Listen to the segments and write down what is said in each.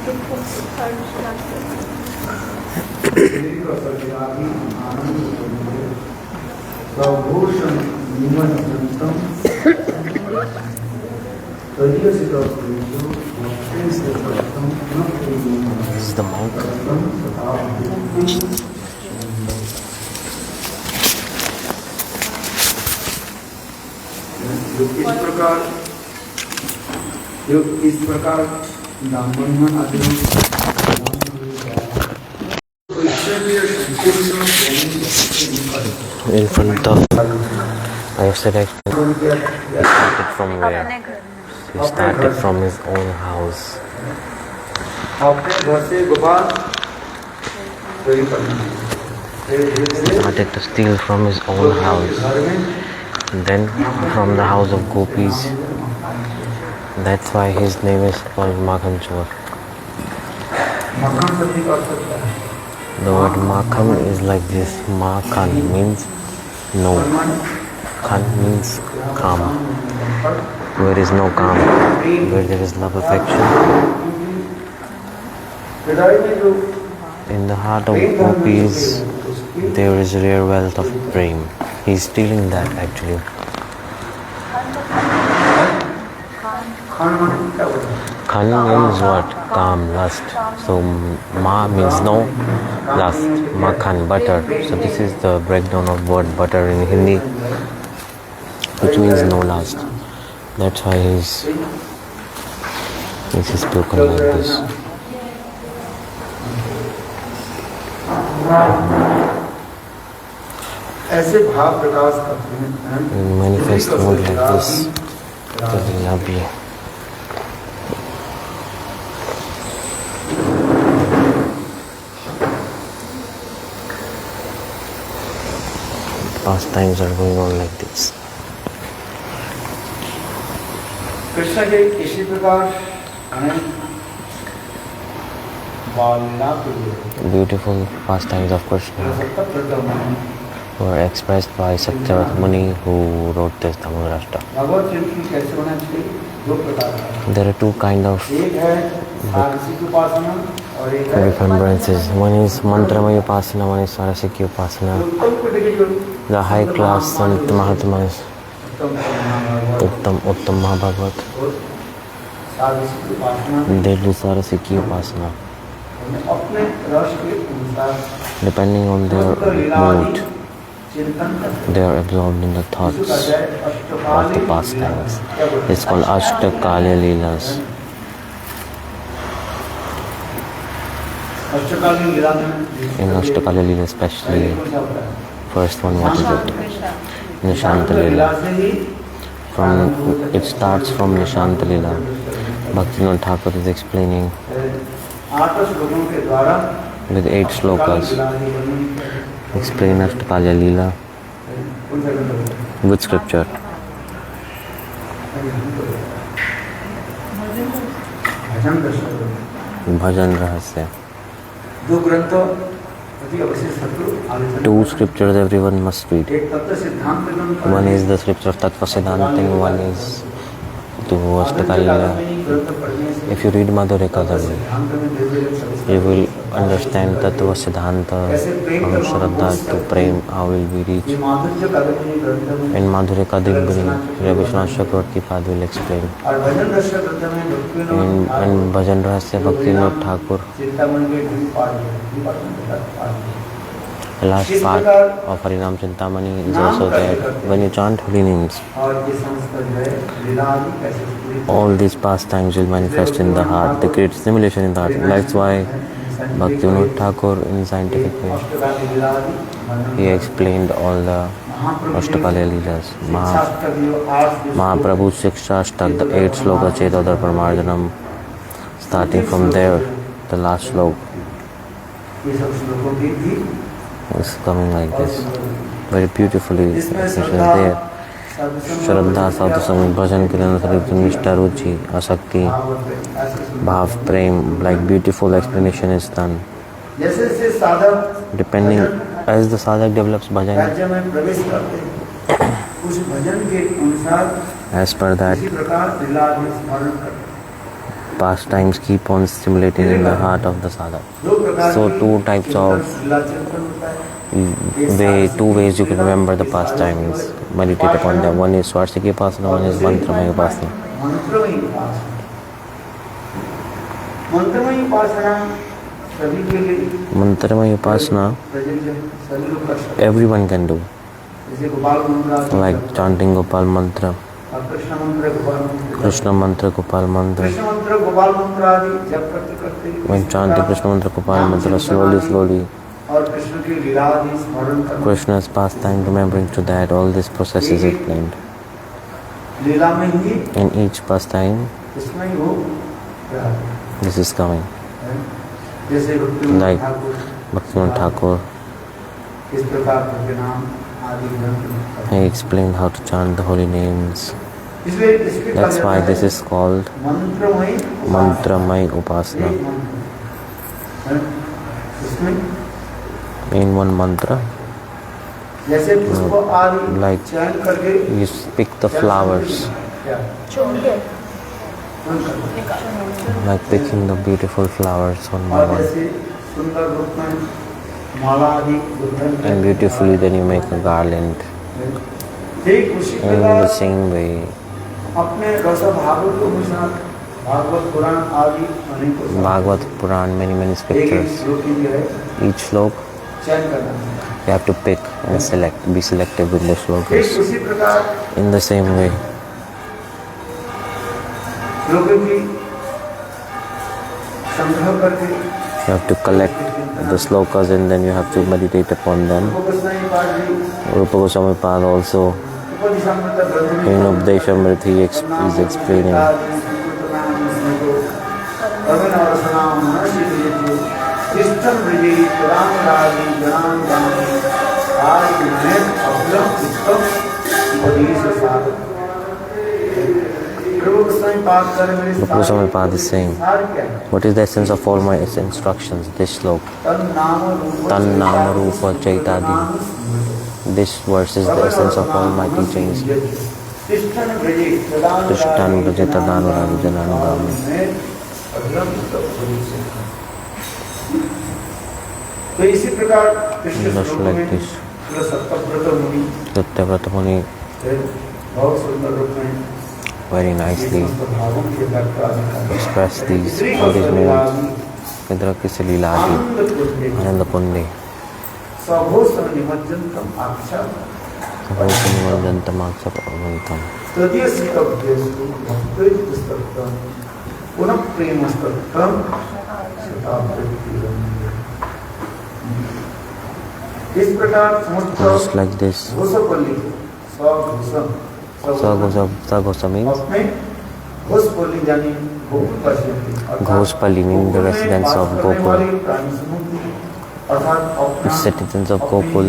This is the monk. इस प्रकार In front of I said actually he started from where? He started from his own house. He started to steal from his own house. And then from the house of gopis. That's why his name is called Makhan Chor. The word Makhan is like this. Makhan means no. Khan means calm. Where is no calm, where there is love, affection. In the heart of gopis, there is rare wealth of prem. He is stealing that actually. Khan means what? Calm, lust. So ma means no, lust. Makhan, butter. So this is the breakdown of word butter in Hindi, which means no lust. That's why this is spoken like this. Manifest mood like this. Pastimes are going on like this. Krishna के इसी प्रकार beautiful pastimes of Krishna were expressed by Satyavrat Muni, who wrote this Dhammarashtra. There are two kinds of remembrances. One is Mantramaya Upasana, one is Sarasiki Upasana. The high class Sant Mahatmas, Uttam Mahabhagat, they do Sarasiki Upasana. Depending on their mood, they are absorbed in the thoughts of the pastimes. It's called Ashtakali Leelas. In Ashtakali Leela especially, first one, what is it? Nishanta Leela. It starts from Nishanta Leela. Bhaktivinoda Thakur is explaining with 8 slokas. Explain Ashtakali Leela with scripture. Bhajan Rahasya. 2 scriptures everyone must read. One is the scripture of Tattva Siddhanta and one is to Ashtakali Leela. If you read Madhurya Kadambi, you will understand Tattva Siddhanta from Shraddha to Prem, how will we reach. In Madhurya Kadambi, Vishwanath Chakravarti Pad will explain. In Bhajan Rahasya, Bhaktivinoda Thakur, the last part of Harinam Chintamani is also that when you chant holy names, all these pastimes will manifest in the heart. They create stimulation in the heart. That's why Bhaktivinoda Thakur in scientific way, he explained all the Ashtakali Leelas. Mahaprabhu Shiksha Ashtak, the 8 sloka Chetadar Paramarjanam, starting from there, the last sloka is coming like this. Very beautifully expression there. Shraddha, Sadhusam, Bhajan, Kiran, Nishta, Ruchi, Asakti, Bhav, Prem, like beautiful explanation is done. Depending, as the sadhak develops bhajan, as per that, pastimes keep on stimulating in the heart of the sadhak. So two types of two ways you can remember the pastimes, meditate upon them. One is Swarsiki Upasana, one is Mantramaya Upasana. मंत्रमय उपासना सभी के लिए Mantramaya Upasana everyone can do, जैसे गोपाल मंत्र like chanting Gopal Mantra, Krishna मंत्र गोपाल मंत्र Krishna Mantra, Gopal Mantra. Krishna मंत्र गोपाल मंत्र आदि जप करते करते When chanting Krishna Mantra, Gopal Mantra, slowly, और कृष्ण की लीला आदि स्मरण करना Krishna's pastime, remembering to that, all this process is explained. लीला में ही In each pastime, इसमें ही हो this is coming. जैसे Like ठाकुर Bhaktivinoda Thakur, इस प्रकार के नाम आदि ग्रंथ he explained how to chant the holy names. इसलिए इसके That's why this is called मंत्रमय Mantramay Upasana. इसमें In one mantra, जैसे पुष्प आदि like चयन करके you pick the flowers, like picking the beautiful flowers one by और one. जैसे सुंदर रूप में माला आदि गुंथन And beautifully then you make a garland. ठीक उसी In the प्रकार same way, अपने रस भागवतों के साथ भागवत पुराण आदि अनेकों Bhagavad Puran, many एक scriptures. श्लोक की जो है Each slok चयन करना है you have to pick and select, be selective with the ठीक slokas. उसी प्रकार In the same way, श्लोकों की संग्रह करके you have to collect the slokas and then you have to meditate upon them. Goswami पाद भी Rupa Goswami Pad also, उपनिषद ग्रंथ in Updeshamrit, he is explaining Rupa Goswami Pad is saying, what is the essence of all my instructions? This slok. Tan Nama Rupa Chaitadi. This verse is the essence of all my teachings. Krishnan Brajita Danurami Jananugami. तो इसी प्रकार Krishna Just श्लोकों like में this. Satyavrat मुनि Satyavrata Muni बहुत सुंदर रूप में very nicely भावों की व्याख्या express these holy names. Kedra Kisi Leela Adi, Ananda Pundi, सभोस्तम निमज्जनतम आख्या Sabhaitanivardhantamaksa Pavantam. तदीय सितभ्यस्तु भक्तैः पुस्तकं पुनः प्रेमस्तकं शताब्दीरं इस प्रकार Just like this. घोषपल्ली Saghosa means अपने घोषपल्ली यानी गोकुल पश्यन्ति Ghospali means the residents of Gokul, the citizens of Gokul.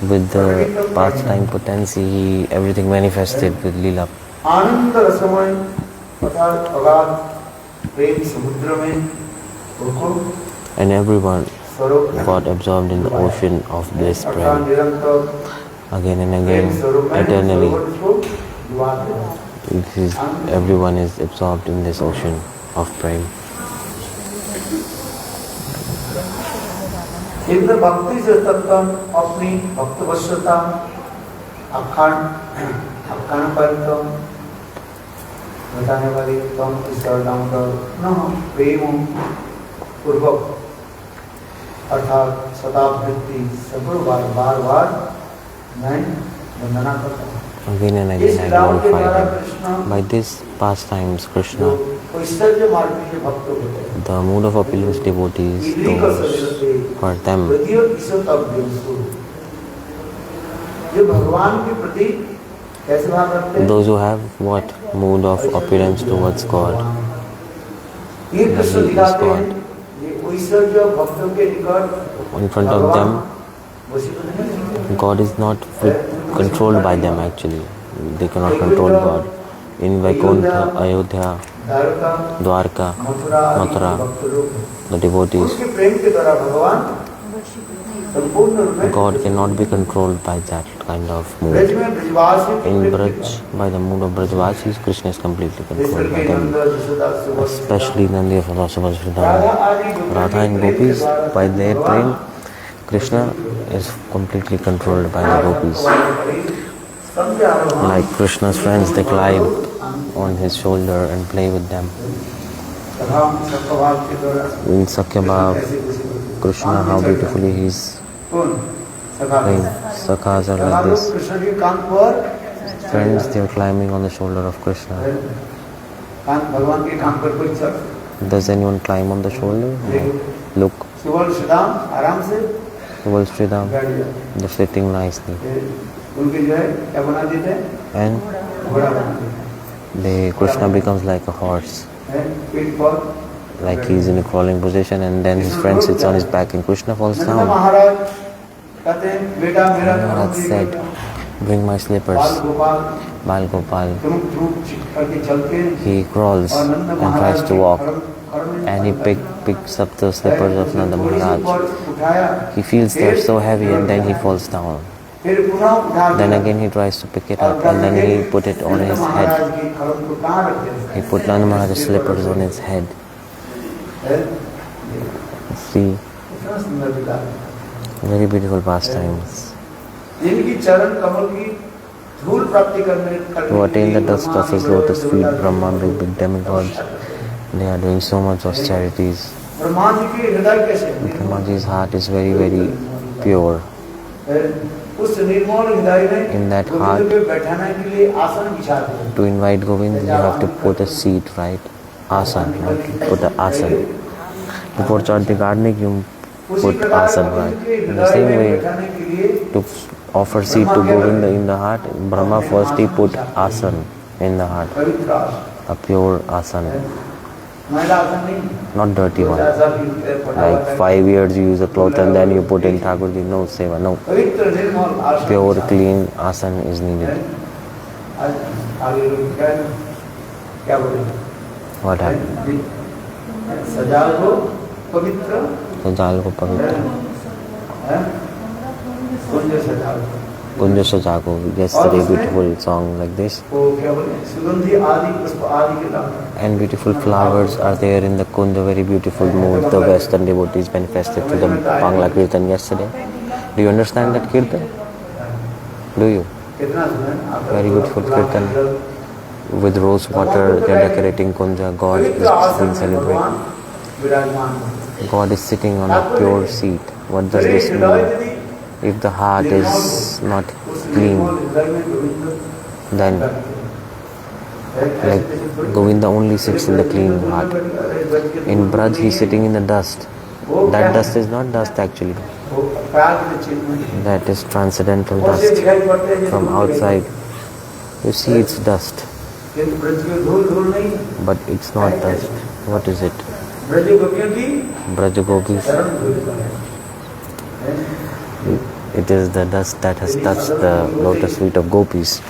With the pastime potency, everything manifested with Leela. आनंद रसमय अर्थात अगाध प्रेम समुद्र में गोकुल And everyone स्वरूप got absorbed in the ocean of bliss अर्थात prema. निरंतर Again and again, eternally, everyone is absorbed in this ocean of prema. Indra भक्ति से तत्तम अपनी भक्तवश्यता अखान परतम बताने वाली तम ईश्वरदाम का न प्रेम पूर्वक अर्थात शताब्दी सगुण बार मैं वंदना करता हूँ Again and again, I glorify him. By these pastimes, Krishna, ऐश्वर्य मार्ग के भक्तों को the mood of opulence devotees, those for them, जो भगवान के प्रति कैसे भाव रखते हैं those who have what mood of opulence towards God, ये कृष्ण He is दिखाते God. हैं ये ईश्वर जो भक्तों के निकट In front of them, वशीभूत नहीं है। God is not controlled by them actually. They cannot control God. In Vaikuntha, Ayodhya, Dwarka Dwarka, Mathura Mathura, भक्त लोग the devotees, उनके प्रेम के द्वारा भगवान संपूर्ण रूप में God cannot be controlled by that kind of mood. Braj में ब्रजवासी In Braj, by the mood of Brajvasis, Krishna is completely controlled by them. Especially Nandi of Subhasridham. Radha and Gopis, by their prem, Krishna is completely controlled by the Gopis. Like Krishna's friends, they climb on his shoulder and play with them. In Sakyabhav, Krishna, how beautifully he is playing. Sakhas are like this. Friends, they are climbing on the shoulder of Krishna. Does anyone climb on the shoulder? No. Look. Subal Sridham, they're sitting nicely. And Krishna becomes like a horse. Like he's in a crawling position, and then his friend sits on his back and Krishna falls down. Maharaj said, bring my slippers. Bal Gopal. He crawls and tries to walk, and he picks up the slippers of Nanda Maharaj. He feels they're so heavy, and then he falls down. Then again he tries to pick it up, and then he put it on his head. He put Nanda Maharaj's slippers on his head. See, very beautiful pastimes. To attain the dust of his lotus feet, Brahma, big demigods, they are doing so much austerities. Brahmaji's heart is very, very pure. In that heart, to invite Govind, you have to put a seat, right? Asan, right? Put an asan. Before chanting Arnik, you put asan, right? In the same way, to offer seat to Govinda in the heart, Brahma first he put asan in the heart. A pure asan. Not dirty one. Like 5 years you use a cloth and then you put in Thakurji. No, seva, no. Pure, clean asan is needed. What happened? Sajal ko pavitra. Kunja Sajako. Yesterday, beautiful song like this. And beautiful flowers are there in the Kunja, very beautiful mood. The Western devotees manifested to the Bangla Kirtan yesterday. Do you understand that Kirtan? Do you? Very beautiful Kirtan. With rose water, they are decorating Kunja. God is being celebrated. God is sitting on a pure seat. What does this mean? If the heart is not clean, then like Govinda only sits in the clean heart. In Braj, he is sitting in the dust. That dust is not dust actually. That is transcendental dust from outside. You see it's dust. But it's not dust. What is it? Braj Gopis. It is the dust that has touched the lotus feet of Gopis.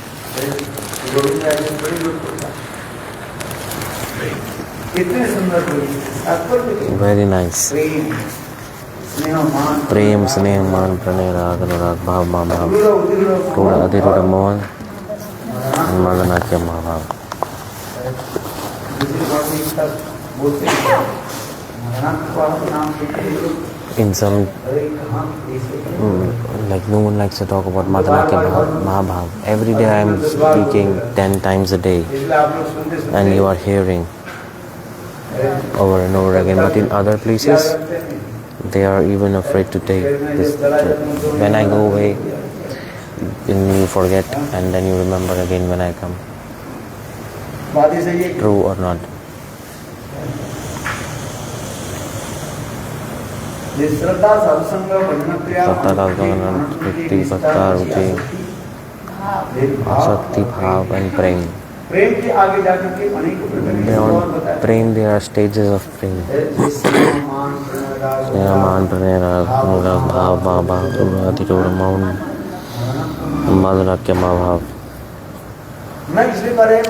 Very nice. Prem, Sneh, Man, Pranay, Rag, Anurag, Bhav, Mahabhav, Ruda, Adhiruda, Mohan, and Madanakya Mahabhav. In some, like no one likes to talk about Madanakya Mahabhav. Every day I am speaking 10 times a day, and you are hearing over and over again. But in other places, they are even afraid to take this. When I go away, then you forget, and then you remember again when I come. True or not? Shraddha Bhakti Bhakta Ruchi Shakti Bhav and Prem. Beyond Prem, there are stages of Prem. Snehaman, Pranera, Anurag, Bhav, Bhava, Ruda, Adhiruda, Mohan, Madanakya Mahabhav.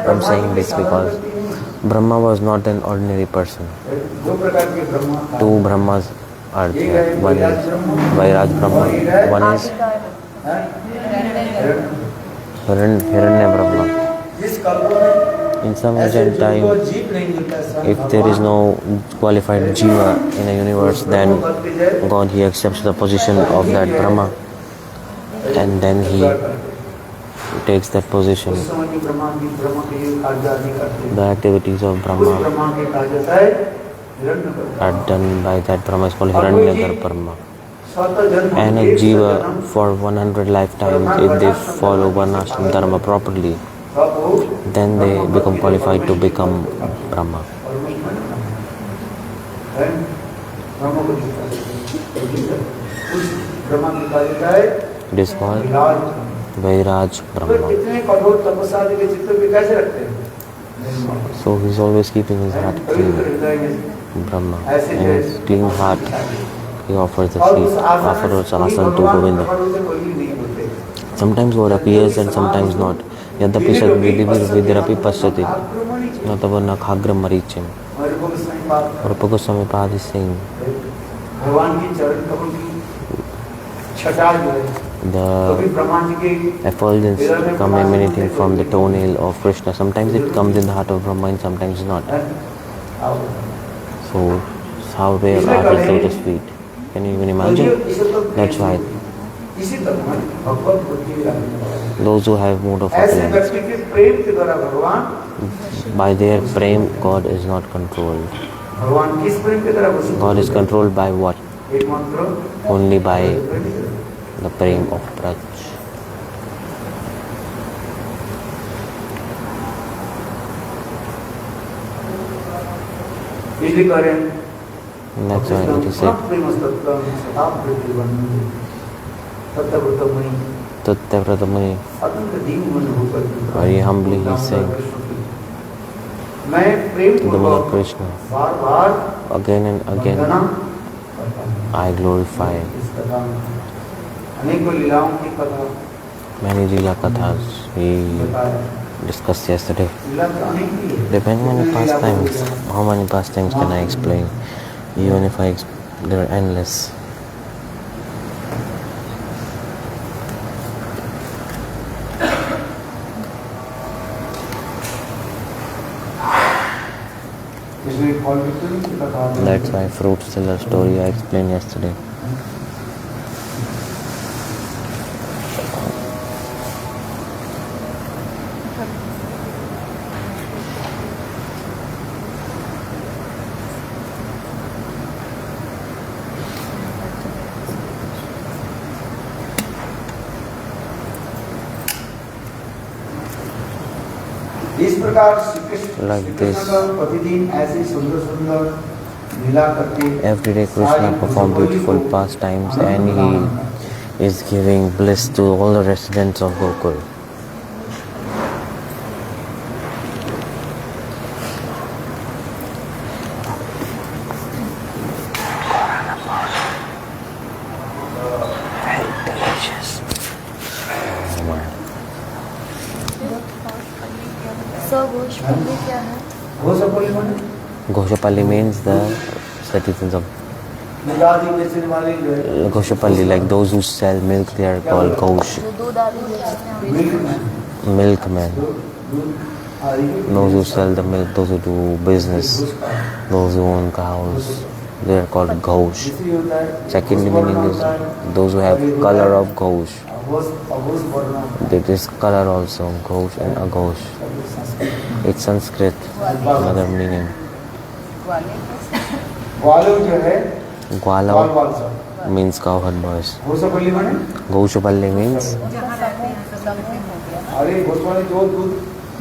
I'm saying this because Brahma was not an ordinary person. Two Brahmas अर्थ है. One is Vairaj Brahma, one is Hiranya Brahma. जिस कल्पों में In some ऐसे ancient जो time, जीव नहीं मिलता है, if there is no qualified jiva in a universe, then God he accepts the position of that Brahma, and then he takes that position. उस समय की ब्रह्मा के कार्य आदि करते हैं. The activities of उस Brahma ब्रह्मा के कार्य होता है हिरण्यगर्भ. are done by that Brahma is called Hiranyagarbha Brahma. स्वतः जन्म And a एक jiva जन्म for 100 lifetimes, if they follow Varnashram Dharma properly, तब वो then they become qualified to become Brahma. है, ब्रह्मा को दिखता है. उस ब्रह्मा की कार्य होता है It is called Viraj. Vairaj तो Brahma. कितने कठोर तपस्या आदि के चित्त पे कैसे रखते हैं? So he is always keeping his heart clean, Brahma. And his clean heart, he offers the feet, offers asana to Govinda. Sometimes God appears and sometimes not. Yadapi Sadvidirapi Pasyati. Natavana Khagram Marichim. Rupa Goswami Pad is saying, भगवान की चरण कमल की छटा जो है, कभी the Brahma ji के effulgence come emanating from the toenail of Krishna. Sometimes it comes in the heart of Brahma and sometimes not. So, how rare are his lotus feet? Can you even imagine? That's why इसी तरह भगवत बुद्धि विराजमान. those who have mood of ऐसे opulence, व्यक्ति के प्रेम के द्वारा भगवान by their prem, God is not controlled. भगवान किस प्रेम के द्वारा वसूल God is controlled by what? एक मंत्र Only by the prem of Braj. इसलिए करें. And that's why it is said, Tattavratamani, very humbly he is saying to the Lord Krishna, again and again I glorify many Leela Kathas we discussed yesterday. Depending on the pastimes, how many pastimes can I explain? Even if they are endless. That's why fruit seller story I explained yesterday. इस प्रकार Shri Krishna Like this. प्रतिदिन ऐसे सुंदर सुंदर लीला करके Every day Krishna performs beautiful pastimes and he is giving bliss to all the residents of Gokul. गोशपल्ली क्या है? वो सब बोली माने Goshapalli means the citizens of निगादी बेचने वाले जो है Goshapalli, like those who sell milk, they are called Ghosh, जो दूध आदि बेचते हैं मिल्क milkmen. दूध आदि Those who sell the milk, those who do business, those who own cows, they are called Ghosh. दूसरी होता है Second meaning is those who have color of Ghosh. अघोष वर्ण There is color also, Ghosh and Aghosh. It's Sanskrit, another meaning. वालों जो है वाल Gwalav वाल सब means cowherd boys. वो सब बोली माने Goshapalli means अरे घोष वाले जो दूध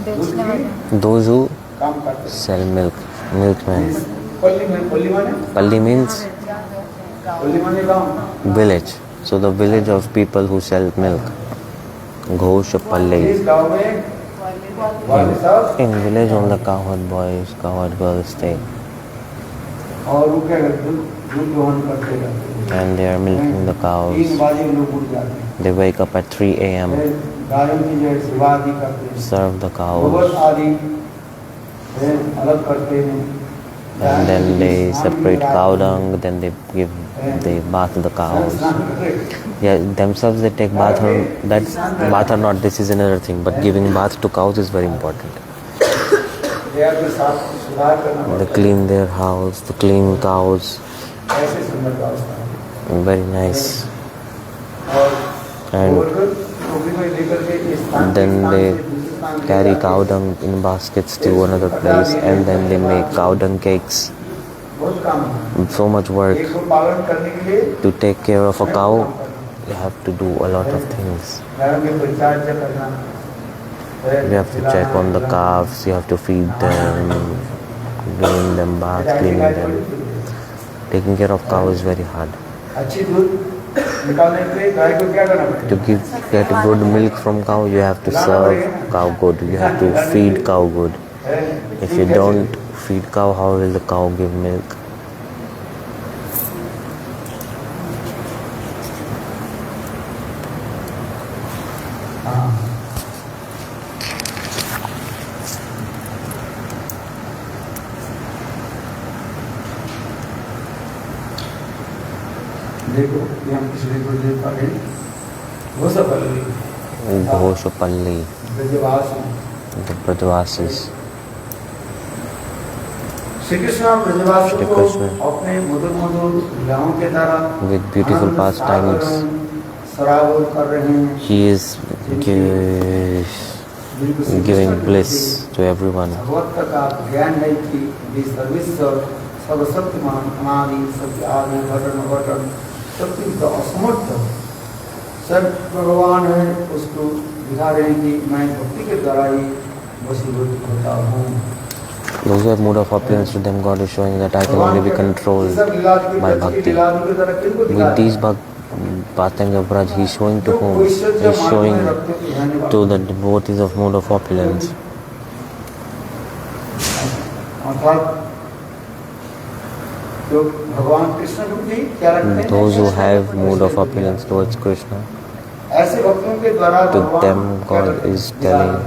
बेचने वाले those who काम करते sell milk, milkmen. हैं पल्ली माने Palli means पल्ली माने गाँव village. So the village of people who sell milk. Goshapalli. इस गाँव में वाले सब In village all the cowherd boys, cowherd girls stay. और वो क्या करते हैं? दूध दोहन करते रहते हैं And they are milking the 3 cows. बजे लोग उठ जाते हैं They wake up at 3 a.m. गायों की जो है सेवा आदि करते हैं serve the गोबर cows. आदि है, अलग करते हैं and then they separate cow dung, then they bath the cows. Yeah, themselves they take bath. That's bath or not, this is another thing. But giving bath to cows is very important. They clean their house, they clean cows. Very nice. And then they carry cow dung in baskets to another place, and then they make cow dung cakes. So much work. To take care of a cow, you have to do a lot of things. You have to check on the calves, you have to feed them, giving them bath, cleaning them. Taking care of cow is very hard. To get good milk from cow, you have to serve cow good. You have to feed cow good. If you don't feed cow, how will the cow give milk? देखो ये हम पिछले गुरुदेव पढ़े घोषपल्ली the Brajavasis. Shri Krishna ब्रजवासियों को अपने मधुर मधुर लीलाओं के द्वारा with beautiful pastimes, सराबोर कर रहे हैं. he is giving bliss to everyone. भगवत का ज्ञान है कि ये सर्विस्व सर्वशक्तिमान अनादि सत्य आदि घटन घटन शक्ति का असमर्थ सब भगवान है, उसको दिखा रहे हैं कि मैं भक्ति के द्वारा ही वशीभूत होता हूँ. Those who have mood of opulence, to them God is showing that I can only be controlled by bhakti. With these pastimes of Braj, he is showing to whom? He is showing to the devotees of mood of opulence. Those who have mood of opulence towards Krishna, to them God is telling,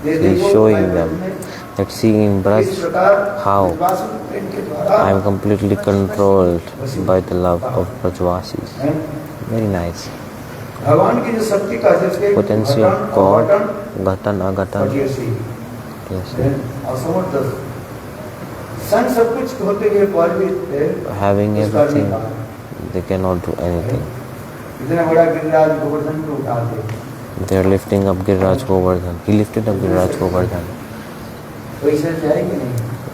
he is showing them that see in Braj how I am completely controlled by the love of Brajvasis. Very nice. Potency of God, Gatan, Agatan. Yes. Having everything, they cannot do anything. They are lifting up Giriraj Govardhan. He lifted up Giriraj Govardhan.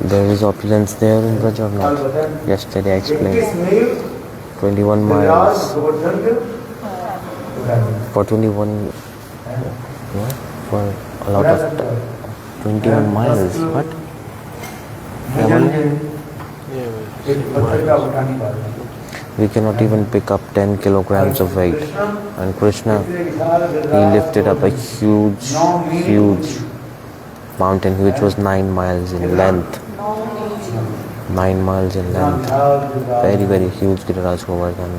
There is opulence there in Braj or not? Yesterday I explained. 21 miles. For 21... What? For a lot of... 21 miles. What? We cannot even pick up 10 kilograms of weight. And Krishna, he lifted up a huge mountain which was 9 miles in length. 9 miles in length. Very, very huge Giriraj Govardhan.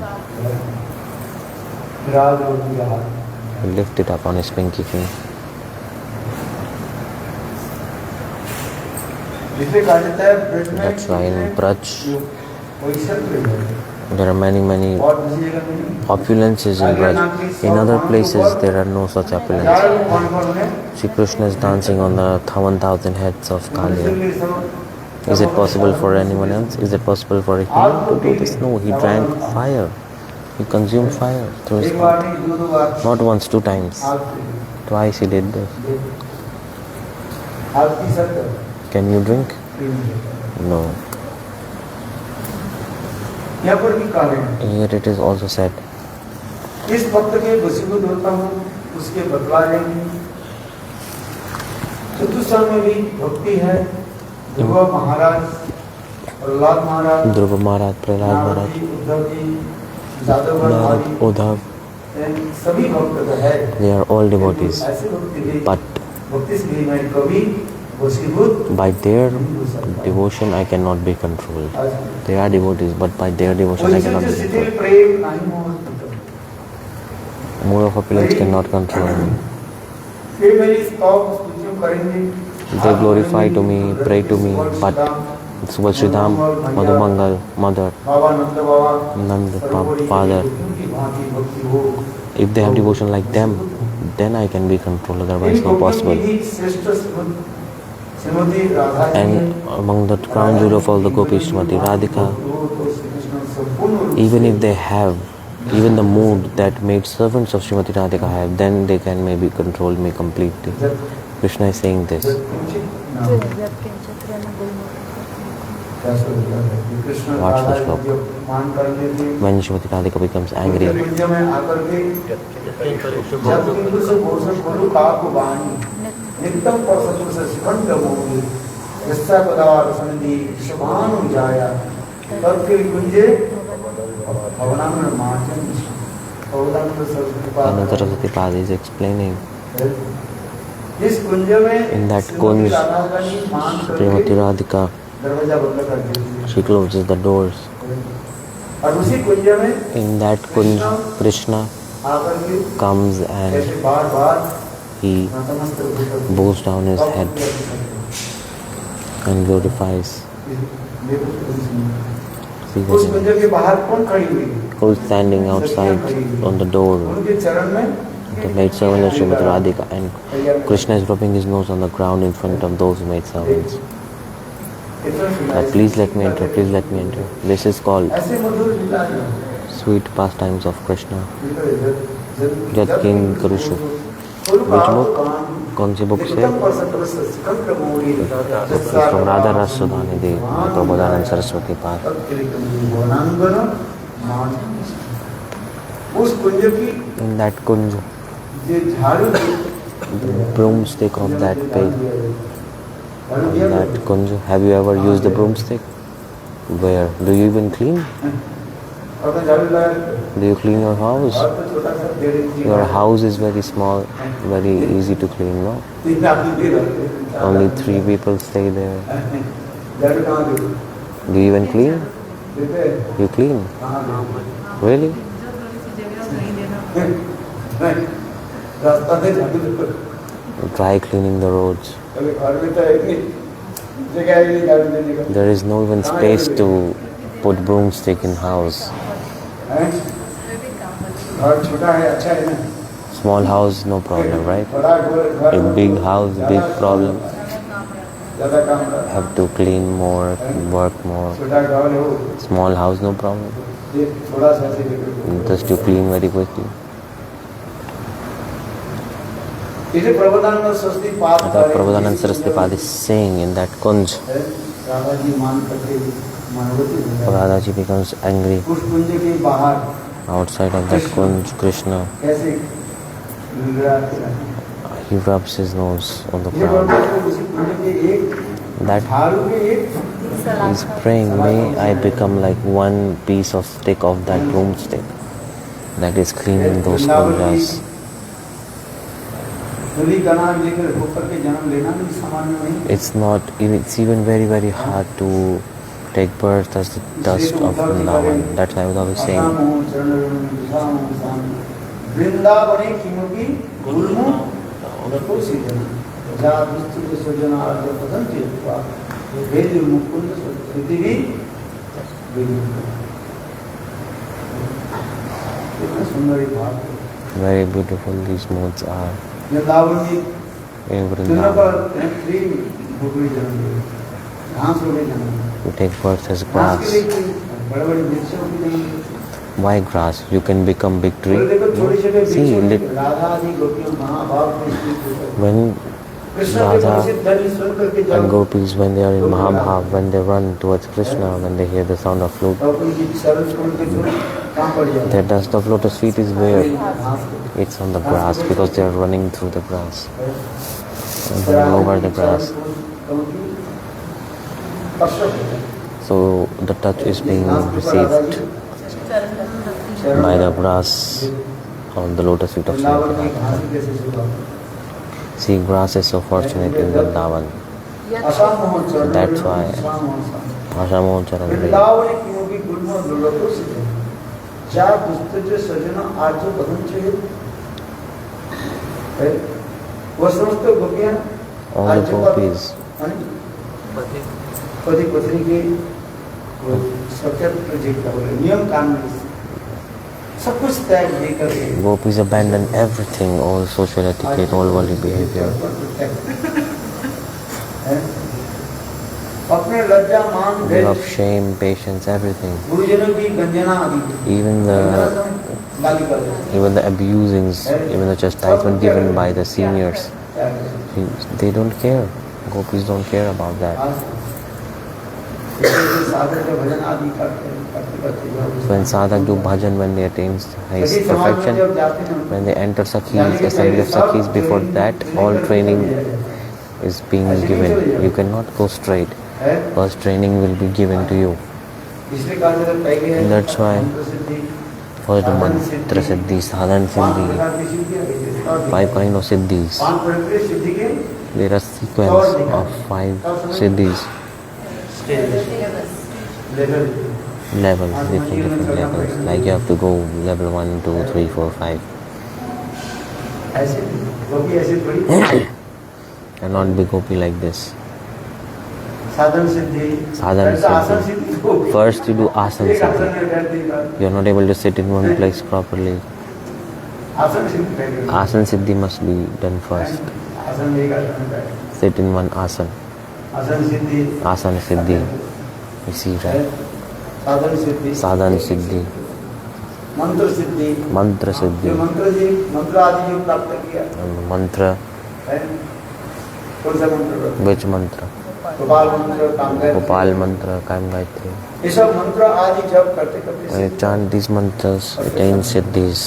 He lifted up on his pinky finger. That's why in Braj, there are many opulences in Braj. In other places, there are no such opulence. Shri Krishna is dancing on the 1,000 heads of Kalia. Is it possible for anyone else? Is it possible for a human to do this? No, he drank fire. He consumed fire through his mouth. Not once, 2 times. Twice he did this. Can you drink? No. Here it is also said. इस भक्त के वशीभूत होता हूँ, उसके बतला लेंगे. चतुस्वर में भी भक्ति है. ध्रुव महाराज, प्रहलाद महाराज, प्रहलाद महाराज, Uddhav, सभी भक्त है. They are all devotees. But भक्ति से भी मैं कभी वशीभूत by their devotion I cannot be controlled. They are devotees, but by their devotion I cannot be controlled. Mood of opulence cannot control me. They glorify to me, pray to me, but Subhashridham, Madhumangal, mother, Baba Nand Baba Nand, सर्वोपरि father. उनकी भांति भक्ति हो। If they have devotion like them, then I can be controlled, otherwise in not गोपियों possible. की ही श्रेष्ठ Shrimati Radha ji And हैं। among the crown jewel of all the gopis, Srimati Radhika, even if they have, even the mood that made servants of Srimati Radhika have, then they can maybe control me completely. Krishna is saying this. Watch the slope. When Srimati Radhika becomes angry, नित्यम परसतु से शिखंड मोहि यस्या पदार सन्धि शुभानु जाया तत्के कुंजे भवनामन मार्जन भवनामन Saraswati Ananda Saraswati Pad is explaining, इस कुंज में in that kunj, Srimati Radhika, दरवाजा बंद कर देती है she closes the doors. और उसी कुंज में In that kunj, Krishna आकर के comes and ऐसे बार बार he bows down his head and glorifies. See उस that? कुंज के बाहर कौन खड़ी हुई है? Who is standing outside on the door? उनके चरण में The maid servant of Srimati Radhika, and Krishna is rubbing his nose on the ground in front of those maid servants. Please let me enter, please let me enter. This is called ऐसे मधुर लीला है sweet pastimes of Krishna. Jat King Karushu. Which book? कौन सी book से? It's from Radha Ras Sudhanidhi, Prabodhanand Saraswati Pad. उस कुंज की In that kunj, जो झाड़ू the broomstick of that page, on that kunj, have you ever used the broomstick? Where? Do you even clean? अपना झाड़ू लगाया Do you clean your house? और तो छोटा सा 1.5 inch Your house is very small, very easy to clean, no? 3 आदमी भी रहते हैं। Only 3 people stay there. झाड़ू कहाँ दे Do you even clean? देते हैं? You clean? कहाँ दे Really? नहीं रास्ता में झाड़ू दे Try cleaning the roads. कभी घर में तो एक नहीं जगह ही नहीं झाड़ू देने का There is no even space to put broomstick in house. हैं? घर छोटा है अच्छा है ना Small house, no problem, right? बड़ा घर A big house, big problem. ज़्यादा काम रहा Have to clean more, work more. छोटा घर हो Small house, no problem. ये थोड़ा सा ऐसे देखो Just you clean very quickly. इसे प्रबोधानंद सरस्वती पाद The Prabodhanand Saraswati Pad is saying in that kunj, Radha ji मान करके मनोवती हो जाए Radha ji becomes angry. उस कुंज के बाहर Outside of that kunj, Krishna, कैसे गिड़गिड़ाते हैं he rubs his nose on the ये ground. बोलते हैं उसी कुंज के एक That झाड़ू के एक he's praying, may I become like one piece of stick of that broomstick that is cleaning those kunjas. धूली का नाम लेकर होकर के जन्म लेना भी सामान्य नहीं It's even very, very hard to take birth as the dust of Vrindavan. That's why Uddhav is saying, वृंदावने किमपि गुल्मो तुलसी जन जा विस्तृत सृजन आर्य पदम चेतवा वेद मुकुंद पृथ्वी कितना सुंदर भाव very beautiful these modes are Vrindavan में in दुनिया Vrindavan. पर फ्री भूगोल जन्म लिए घास रोके जन्म लिए You take birth as घास grass. के लिए बड़े बड़े वृक्षों की जन्म लिए Why grass? You can become big tree. देखो छोटे छोटे See, वृक्षों राधा आदि गोपियों महाभाव में स्थित होकर when कृष्ण के Radha परिचित धनी सुन करके and जब gopis, when they are in Mahabhav, when they run towards Krishna, when they hear the sound of flute, और उनकी शरण छोड़ के जो कहाँ पड़ जाता their dust of lotus feet is where? घास को It's on the grass because they are running through the grass. And running over the grass. So the touch is being received by the grass on the lotus feet of Vrindavan में Sri घास कैसे सुखा See, grass is so fortunate in Vrindavan. That's why Ashamoh Charan Vrindavan किमपि गुल्मो दुर्लभो सिद्ध जा पुस्तक सजन आर्य पदम चले वो समस्त गोपियां all the gopis, पति पत्नी के नियम कानून सब कुछ त्याग नहीं करके Gopis abandon everything, all social etiquette, all worldly behavior. अपने लज्जा मान Love, shame, patience, everything. गुरुजनों की गंजना आदि Even the abusings, even the chastisement given by the seniors, they don't care. Gopis don't care about that. When sadhak do bhajan, when they attain his perfection, when they enter Sakhis, assembly of Sakhis, before that, all training is being given. You cannot go straight. First training will be given to you. And that's why first mantra siddhi, sadhana siddhi, 5 kind of siddhis. There are sequence of 5 siddhis. Levels, different levels. Like you have to go level 1, 2, 3, 4, 5. And not be gopi like this. Sadhana siddhi. First you do asana siddhi. You are not able to sit in one place properly. Asana siddhi must be done first. Sit in one asana. Asana siddhi. You see, right? Sadhana siddhi. Mantra siddhi. And mantra. Which mantra? Gopal mantra, Kaim Gayatri. When you chant these mantras, it attains siddhis.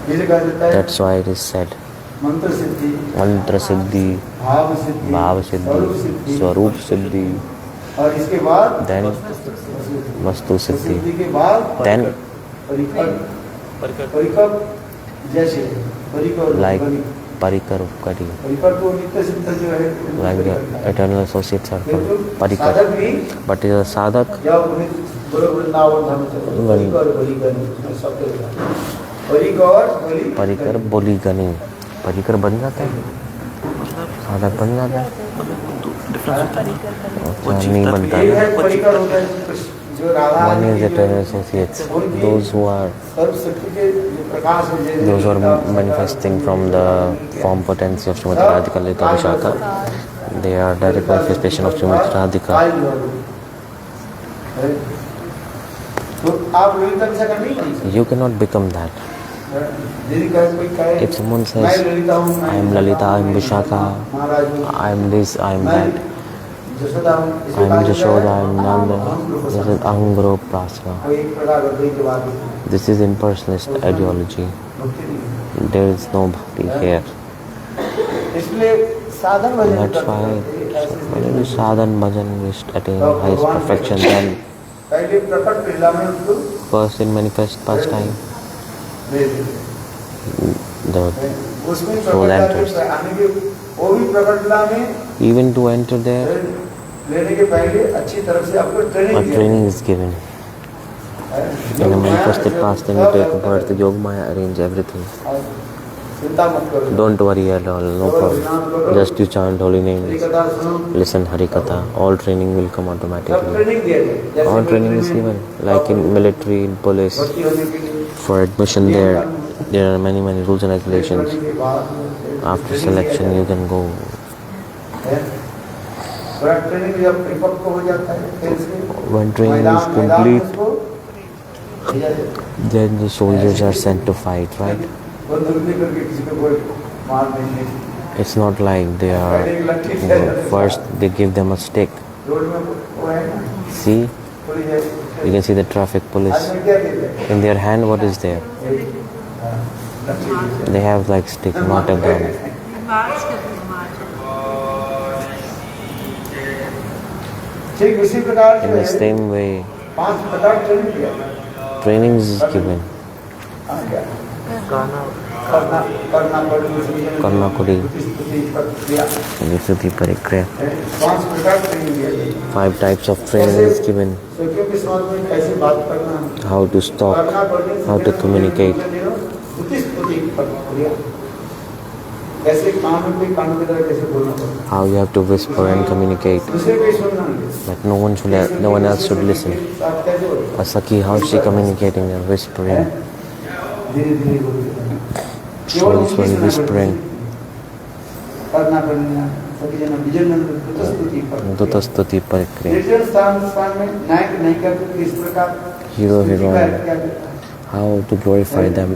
That's why it is said. Mantra siddhi, bhava siddhi, swarup siddhi, then vastu siddhi, then like parikar kari, like the eternal associates are called parikar. But is a sadhak, even parikar boli gani, parikar बन जाता है, साधक बन जाता है, नहीं बनता है. One is eternal associates, those who are manifesting from the form potency of Srimati Radhika Lalita Vishaka. They are direct manifestation of Srimati Radhika. You cannot become that. If someone says, I am Lalita, I am Vishaka, I am this, I am that, I am Jashoda, I am Nanda, this is Ahangaro Prasna. This is impersonalist ideology. There is no bhakti here. And that's why when you do sadhan bhajan, you attain highest perfection, then first in manifest pastime, the soul enters. Even to enter there, a training is given. In a manifested pastime, you take birth, Yogamaya arrange everything. Don't worry at all, no problem. Just you chant holy names, listen Harikatha, all training will come automatically. All training is given, like in military, in police. For admission there are many rules and regulations. After selection you can go. When training is complete, then the soldiers are sent to fight, right? It's not like they are, first they give them a stick. See? You can see the traffic police. In their hand, what is there? They have like stick, not a gun. In the same way, training is given. Karna Kudi, Visuddhi Parikriya. 5 types of training is given. How to talk, how to communicate. कैसे कान में कोई कान की तरह कैसे बोलना पड़ता है, how you have to whisper and communicate, दूसरे कोई सुनना नहीं, that no one else should listen. आप कैसे बोलते A Sakhi, how is she communicating and whispering? हैं? धीरे धीरे बोलते हैं, Slowly whispering. करना करना सभी जना विजन स्तुति पर Dutastuti Parikriya. निर्जन स्थान में नायक नायिका को किस प्रकार Hero, स्तुति heroine. का क्या करता है, How to glorify them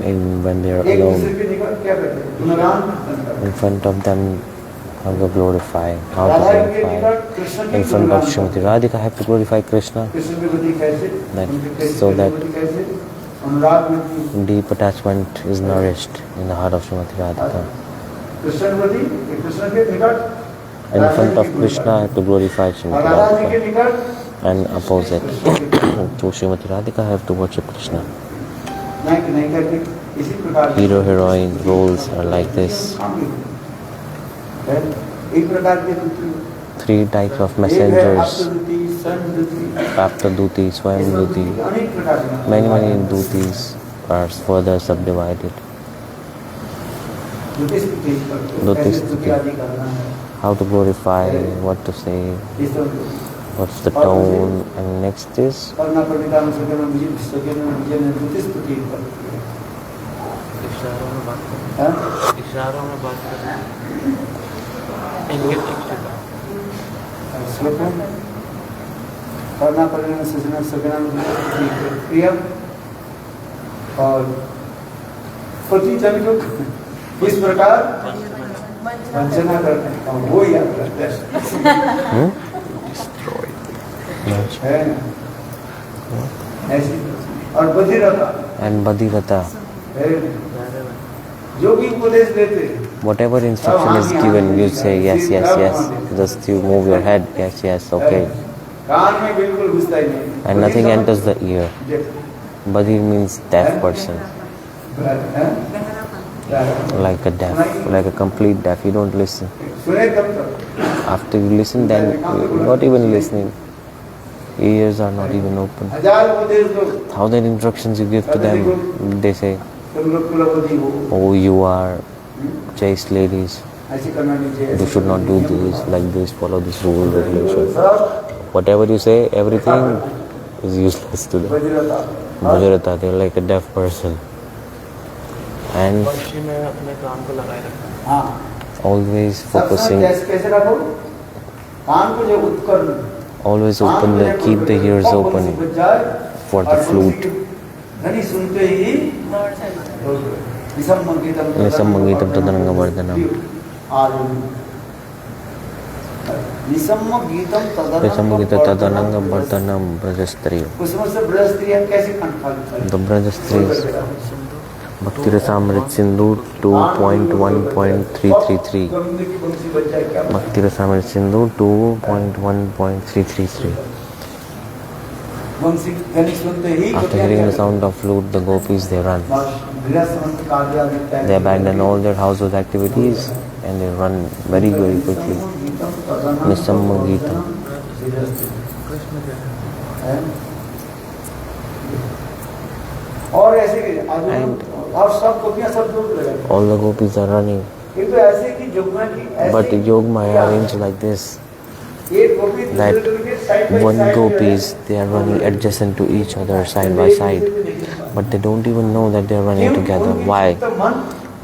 when they are एक दूसरे alone. के निकट क्या करते हैं, गुणगान कीर्तन करते हैं। In front of them, how to glorify. How to Radha के glorify. निकट कृष्ण की In front of गुणगान Srimati Radhika, have to glorify Krishna. Krishna के प्रति कैसे, That- उनके कैसे, so that- प्रति कैसे अनुराग में थी, Deep attachment is nourished in the heart of Srimati Radhika. Krishna के प्रति कृष्ण के निकट In front of Krishna, I have to glorify और Srimati राधा जी के Radhika. निकट And opposite. To Srimati Radhika, I have to worship Krishna. नायक नायिका के इसी प्रकार Hero, heroine roles are like this. एक प्रकार के दूती, 3 types of एक है messengers. आपदूती, संदूती, Aptaduti, Swayamduti. अनेक प्रकार के Many dutis are further subdivided. दूती स्तुति करते हैं, दूती कैसे स्तुति। स्तुति आदि करना है, How to glorify, what to say, ये सब what's the tone, and next is करना पड़ेगा। हम सके में विजय दूती स्तुति करते हैं। इशारों में बात करें, हाँ? इशारों में बात करें, इंगित इच्छा। श्लोक में करना पड़ेगा सजना सगना क्रिया और प्रतिजन को किस प्रकार वंचना करते हैं, और वो याद करते हैं, है ना? ऐसी और बधिरता and Bhadirata. है, जो भी उपदेश देते हैं, Whatever instruction is given, you say yes, yes, yes. Just you move your head, yes, yes, okay. कान में बिल्कुल घुसता ही नहीं, And nothing enters the ear. Badhir means deaf person, like a deaf, like a complete deaf. You don't listen. सुने तब तक After you listen, then you're not even listening. Ears are not even open. हजार उपदेश दो, 1000 instructions you give to them, they say, तुम लोग कुलपति हो, oh, you are chaste ladies. ऐसे करना नहीं चाहिए, You should not do this, like this, follow this rule, regulation. सब Whatever you say, everything is useless to them. बधिरता। Bhajarata, they're like a deaf person. And वंशी में अपने कान को लगाए रखा। हाँ, always सत्संग focusing, कैसे रखो, कान को जो उत्कर्ण, always open the, keep the ears open for the flute. धनी सुनते ही निसम्म GITAM Nisammangitam Vardhanam. निसम्म GITAM Nisammagita Tadananga Vardhanam Brajastriya. उसमें से ब्रज स्त्रियां कैसे कंठा The Brajastris. Bhakti Rasamrit Sindhu 2.1.333. Govind की बंसी बज जाए क्या Bhakti Rasamrit Sindhu 2.1.333. बंसी धनी सुनते ही After hearing the sound of flute, the gopis they run. They abandon all their household activities and they run very, very quickly. Nisamma Gita. और ऐसे और सब गोपियां सब दूर लगे, All the gopis are running. किंतु ऐसे कि जोगमा की But Yog Maya arranged like this. एक गोपी That दूसरे के side by one side gopis, they are running adjacent to each other side by side. But they don't even know that they are running together. Why?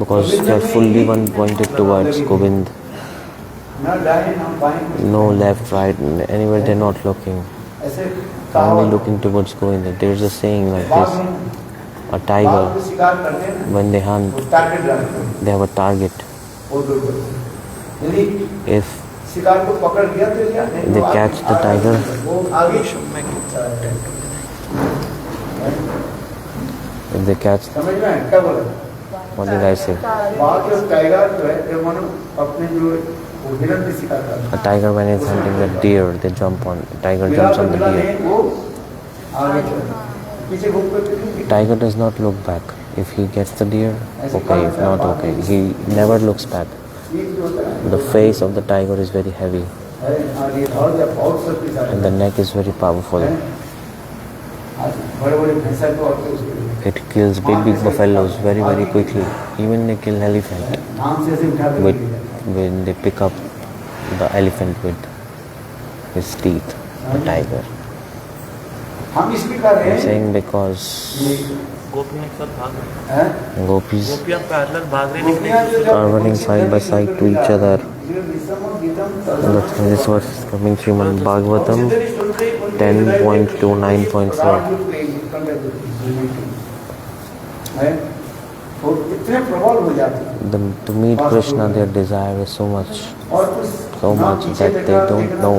Because they are fully one pointed towards Govind. न दाएं न बाएं, No left, right, anywhere they're not looking. ऐसे Only looking towards Govind. There's a saying like बाघ this. A बाघ tiger, को शिकार करते हैं, when they hunt, वो टारगेट रखते हैं, they have a target. वो दूर करते हैं। यदि If शिकार को पकड़ लिया तो क्या नहीं, they वो आगे- catch the tiger, वो आगे if they catch, समझ में आया? क्या बोला? what did I say? वहाँ के टाइगर जो है ये मानो अपने जो वो हिरन की शिकार करता है। A tiger when it's hunting the deer, they jump on. Tiger मिला jumps तो on the मिला deer. नहीं, वो आगे चला, पीछे घूम कर फिर Tiger does not look back. If he gets the deer, okay. If not, okay. He never looks back. ये जो होता है The face of the tiger is very heavy आगे और जब बहुत शक्तिशाली and the neck is very powerful. है। आज बड़े-बड़े भैंसा को और उसके It kills big buffaloes very quickly. Even they kill elephant नाम से ऐसे उठा with कर when they pick up the elephant with his teeth, the tiger. हम इसलिए कर रहे I'm हैं saying because गोपियाँ एक साथ भाग रही हैं? gopis गोपियाँ पैरेलल भाग रही गोपियाँ जो जब are running side by side to each other. जो निसम और GITAM That's why this verse is coming Srimad Bhagavatam 10.29.4. तो इतने प्रबल हो जाते हैं To meet Krishna, their desire is so much और कुछ so much that they don't know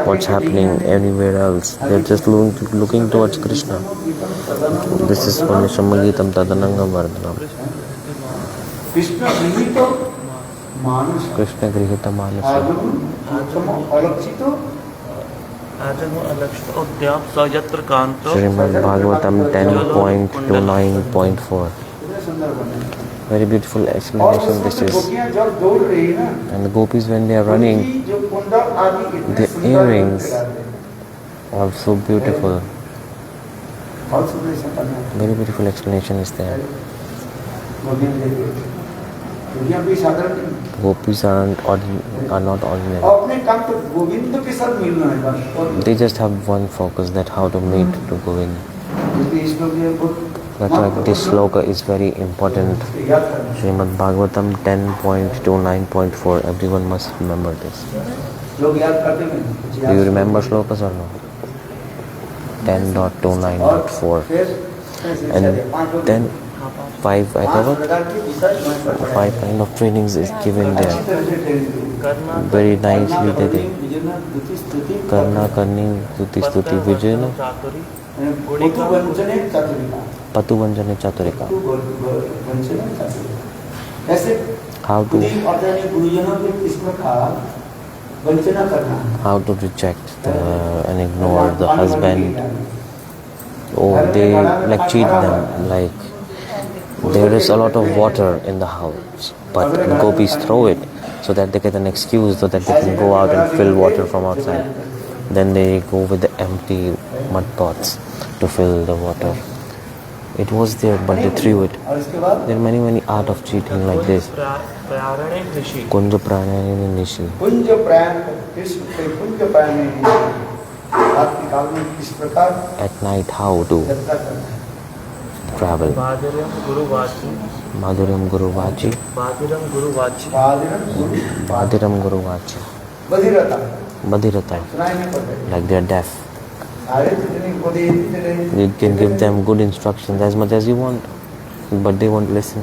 what's happening anywhere else. They're just looking towards Krishna. This is Purnishamagitam Tadanangam Vardhanam. Krishna निमित्त मानुष Krishna Grihita Manasa. आगम अलक्षित आज वो अलक्ष्य उद्याप सयत्र Kanto Srimad Bhagavatam 10.29.4. कितने सुंदर बने Very beautiful और explanation this उसमें is. गोपियाँ जब दौड़ रही है ना And the gopis when they are running उनकी जो कुंडल आदि इतने the सुंदर earrings दिखते हैं। are so beautiful. बहुत सुंदर ऐसा करना है। Very beautiful explanation is there. गोपियाँ देखिए गोपियाँ भी साधारण नहीं Gopis are not ordinary. और अपने काम तो गोविंद के साथ मिलना है बस और They just have one focus, that how to meet to Govind. क्योंकि इस लोग ये बहुत That's why this sloka is very important. याद करना Srimad Bhagavatam 10.29.4. Everyone must remember this. लोग याद करते हैं Do you remember slokas or no? 10.29.4. And then 5, I thought 5 kind of trainings is given there. करना Very nicely they did. Karna, Karni, Stuti, Stuti, Vijayana, चातुरी Patu Vanjana Chaturika. ऐसे How to गुरुजनों के किस प्रकार वंचना करना how to reject and ignore the husband. Oh, they like cheat them. Like there is a lot of water in the house, but the gopis throw it so that they get an excuse so that they can go out and fill water from outside. Then they go with the empty mud pots to fill the water. It was there, but they threw it. और इसके बाद There are many art of cheating like this. प्रारणे Rishi Kunja Pranayani Nishi. कुंज प्राण कृष्ण के कुंज प्राण में रात के काल में किस प्रकार At night, how to यात्रा करना है travel. बादरम गुरुवाची Madhuram Guru Vachi. बादरम गुरुवाची बादिरन गुरु Madhuram Guru Vachi. बधिरता Badhirata. सुनाई नहीं पड़ता Like they are deaf. सारे जितने को देते रहे You can give them good instructions as much as you want, but they won't listen.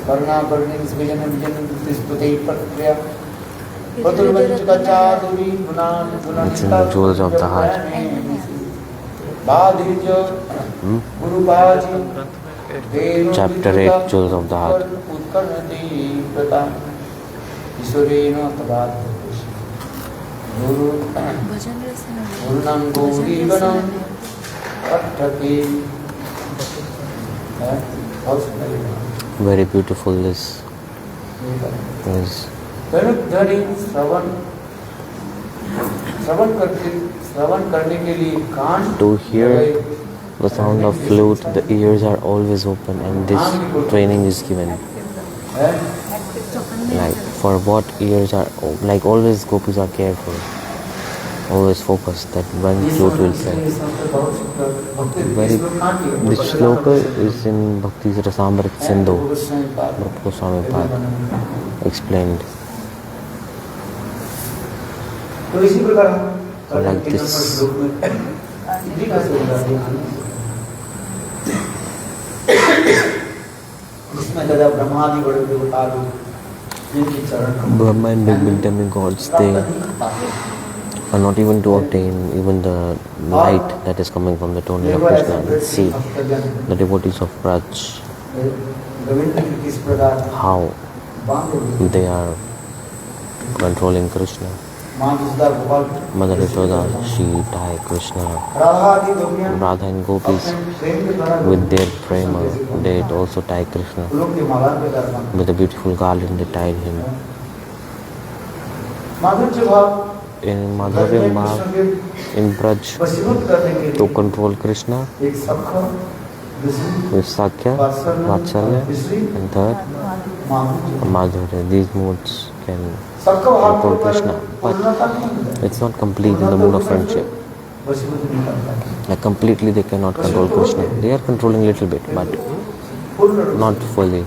करुणा करने इस विजन विजन स्तुति प्रक्रिया पतुर्वंच का चादुरी गुणान It's in the jewels of the heart. बाधिज गुरुबाजी Chapter 8, Jewels of the Heart. उत्कर्णदीपता ईश्वरेण तदात् गुरु भजन रस में गुरुनाम गौरीगणम अट्ठके बहुत सुंदर है Very beautiful this is. धनुधरी श्रवण करने के लिए कान To hear the sound of flute, the ears are always open, and this training is given. है Like for what ears are like always gopis are careful, always focused that when flute will play. Very this sloka is in Bhakti's Rasamrit Sindhu, Bhakti Goswami Pad explained. तो इसी प्रकार Like this. इसमें दादा ब्रह्मादि बड़े देवता लोग जिनकी चरण Brahma and big demigods, they are not even to obtain even the light that is coming from the tourney of Krishna and see the devotees of Braj, Ravindra की किस प्रकार how बांध they are controlling Krishna. मां जसदा Gopal Mother Yashoda, she died Krishna. Radha आदि गोपियां Radha and gopis प्रेम के द्वारा with their prema, they also tied Krishna. फूलों की माला के द्वारा With a beautiful garland they tied him. माधुर्य भाव In Madhurya Bhav, in Braj वशीभूत करने के to लिए control Krishna एक सखा Vishnu with Sakya, Vatsalya, and third माधुर्य Madhurya. These moods can सबका भाव control पर Krishna, पूर्णता नहीं but होता it's not complete in the mood of friendship. वशीभूत नहीं करता Like completely they cannot control Krishna. They are controlling little bit, but पूर्ण रूप not fully.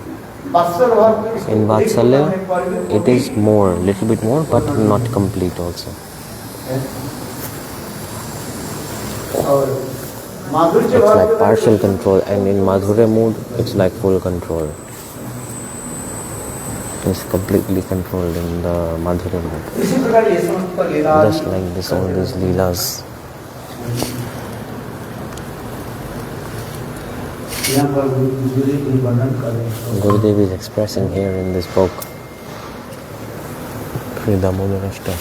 वात्सल्य भाव के उसको In अधिक Vatsalya, होने पर भी it is more, little bit more, but not complete also. और माधुर्य It's भाव like के partial control, and in Madhurya mood, it's like full control. It's completely controlled in the Madhurya mood. इसी प्रकार ये समस्त लीला Just like this, all these leelas. यहाँ पर गुरु जी वर्णन कर रहे हैं Gurudev is expressing here in this book, Sri Damodarashta.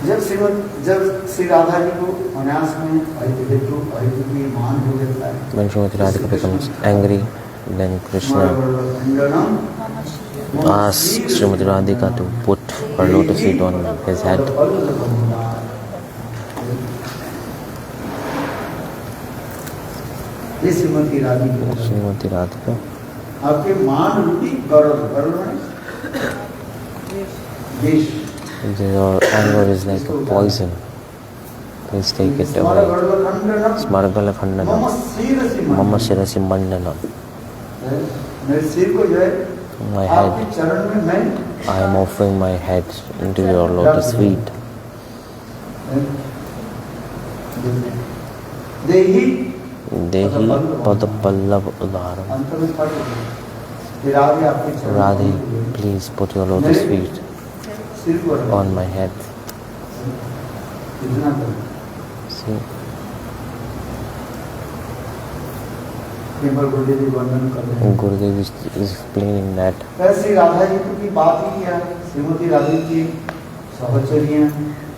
जब श्री राधा जी को अनायास में अहित की मान हो जाता है When Srimati Radhika becomes angry, then Krishna asks Srimati Radhika to put her lotus feet on his head. ये श्रीमती राधिका Srimati Radhika, आपके मान रूपी गर्व में देश your anger is like a poison. Please take it हमारा away. गर्व खंडन Smargala मम Khandana, सिर से Mama Shirasi Mandana. मेरे सिर को जो है My head, आपके चरण में मैं I am offering my head into your lotus feet. देही Dehi Padapallav Udharam. अंत में पढ़ फिर आगे आपके चरण Radhe, please put your lotus feet सिर को रखो। on my head. इतना करो See, केवल गुरुदेव जी वर्णन कर रहे हैं Gurudev is explaining that Shri Radha ji की बात ही किया श्रीमती राधा की सहचरियां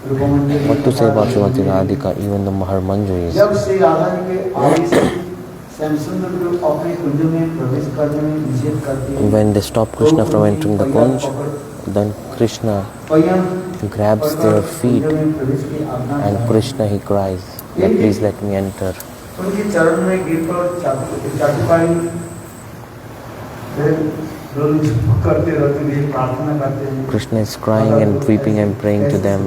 Rupamanjari what to say about Srimati Radhika, even the Mahar Manjuris. जब श्री राधा जी के आगे से श्यामसुंदर को अपने कुंज में प्रवेश करने में निषेध करती है When they stop Krishna from entering the Kunj, then Krishna grabs their feet and Krishna he cries that please let me enter. उनके चरण में गिर कर चाटुकारी करते रहते हैं प्रार्थना करते हैं Krishna is crying and weeping and praying to them,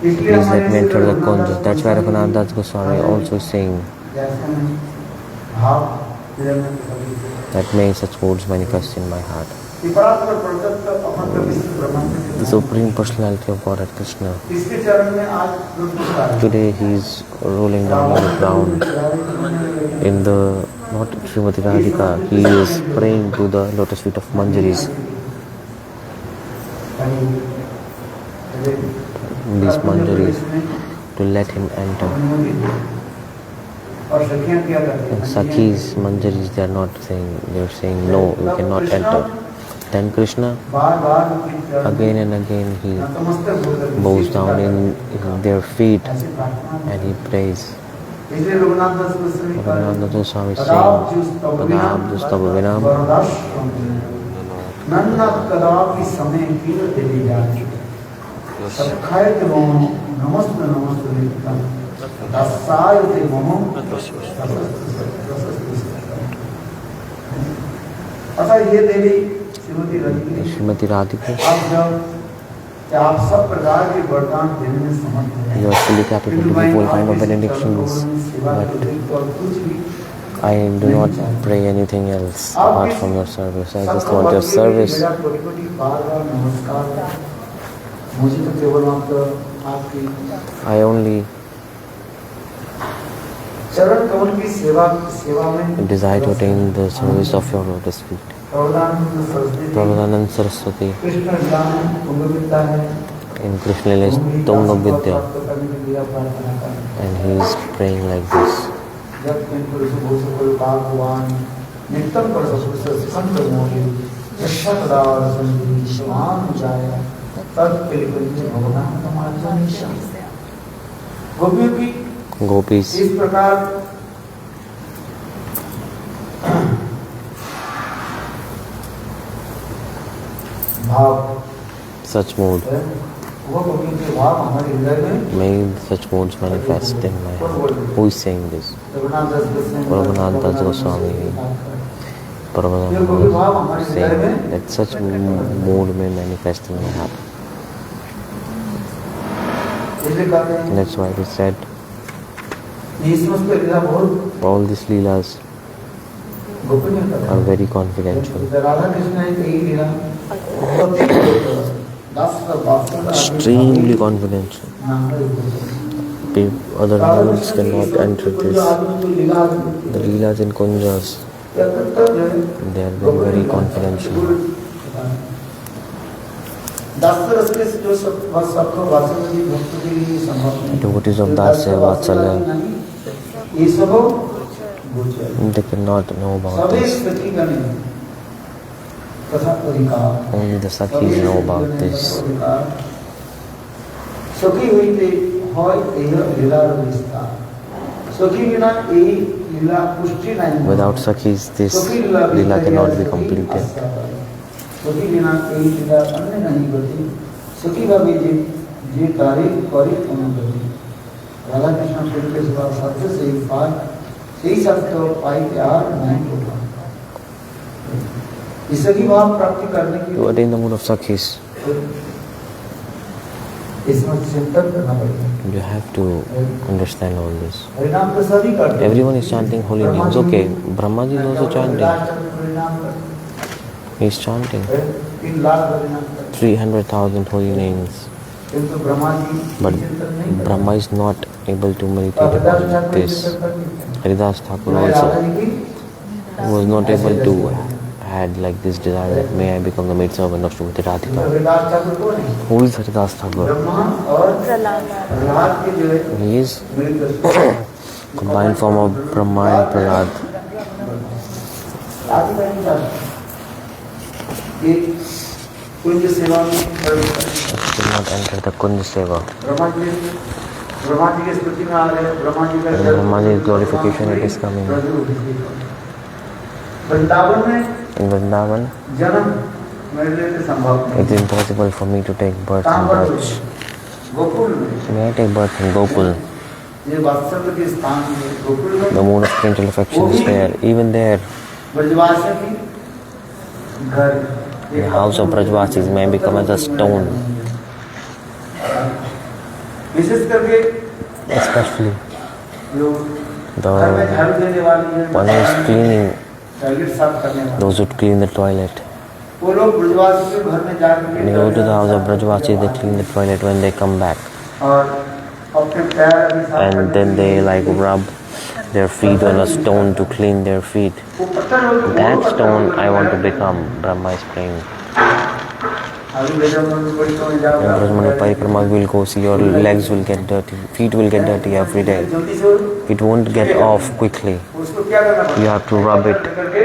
please let me enter the Kunj. That's why Raghunath Das Goswami also is saying that may such words manifest in my heart. The Supreme Personality of Godhead Krishna, इसके चरण में आज today he is rolling down on the ground in the, not Srimati Radhika, he is praying to the lotus feet of Manjaris. These Manjaris to let him enter. और सखियां क्या करती And Sakis, Manjaris, they are not saying, they are saying no, you cannot enter. Then Krishna, bar again and again, he नतमस्तक होकर bows down in their feet ऐसे प्रार्थना and he prays. इसलिए रघुनाथ दास Goswami Raghunath Goswami is saying, Padab Dustava Vinam, नन्ना कदापि समय कील देवी जाति सखायत मम नमस्त नमस्त नित्यम दसायते मम अतः ये देवी श्रीमती राधिका Srimati Radhika, आप सब प्रकार के वरदान देने में समर्थ हैं you are fully capable to give all kind of benedictions, but I do not pray anything else apart from your service. I just want your service. मुझे तो केवल आपकी I only चरण कमल की सेवा में desire to attain the service of your lotus feet. Prabhudanand Saraswati Krishna ज्ञान कुंभ विद्या है in Krishna Lila Tunga Vidya, and he is praying like this. जब इन पुरुष भूषण भगवान नित्यम पर स्कंद मोहि यशकदार संधि समान जाय तद पिलकुंज भगवान हमारा निशा गोपियों की Gopis, इस प्रकार भाव such mood. वो भक्ति के भाव हमारे हृदय में May such moods manifest in my heart. Who is saying this? Raghunath Das Goswami. Prabhupada ये भाव हमारे is हृदय saying में that such mood may manifest in my heart. इसलिए कहते हैं That's why he said ये समस्त लीला बहुत all these leelas गोपनीय are very confidential. Radha Krishna एक ही लीला Extremely confidential. Other moods cannot enter this. The leelas in Kunjas, they are very, very confidential. Devotees of Dasya Vatsalya, they cannot know about this. Only the Sakhis know about this. सखी हुई थे होय यह लीला विस्तार सखी बिना यही लीला पुष्टि नहीं Without Sakhis, this leela cannot be completed. सखी बिना यही लीला अन्य नहीं होती सखी भाभी जी जे कार्य करी अनुगति राधा कृष्ण फिर के सिवा सत्य से ही पार सही सत्य पाई प्यार नहीं होगा इस सखी भाव प्राप्ति करने की To attain the mood of Sakhis, इसमें चिंतन करना पड़ेगा you have to understand all this. हरिनाम तो सभी करते हैं Everyone is chanting holy names. Okay, Brahmaji is also chanting. He is chanting 3 lakh हरिनाम करते 300,000 holy names. हैं किंतु ब्रह्मा जी But चिंतन नहीं करते Brahma is not able to meditate upon this. Haridas Thakur also was not able to had like this desire that may I become the maidservant of Srimati Radhika. Haridas Thakur कौन है Who is Haridas Thakur? Brahma और प्रहलाद के जो है He is मिलकर combined form of Brahma and Prahlad. आदि का निकाल ये कुंज सेवा में Did not enter the Kunj Seva. Brahma ji की स्तुति में आ रहे हैं ब्रह्मा जी का In Brahmaji's glorification it is coming. Vrindavan में In Vrindavan, जन्म मेरे लिए तो संभव नहीं it is impossible for me to take birth in Tamradhwaj, Braj. Gokul में May I take birth in Gokul? ये वात्सल्य के स्थान में गोकुल The में mood of parental affection is there. Even there, ब्रजवासी की घर the house of Brajvasis may become as a stone. विशेष करके Especially जो the घर में झाड़ू देने वाली है one who is cleaning, toilet साफ करने वाली those who clean the toilet. वो लोग ब्रजवासी के घर में जाकर When they go to the house of Brajvasis, they clean the toilet when they come back. और अपने पैर भी साफ And करने then they like rub their feet on a stone to clean their feet. वो पत्थर हो तो That stone I want to become, Brahma is praying. अभी वेदम में कोई तो And जाओ Brahmana Parikrama will go, see your legs will get dirty, feet will get dirty every day. जल्दी से It won't get off quickly. उसको क्या करना पड़ेगा You have to rub it करके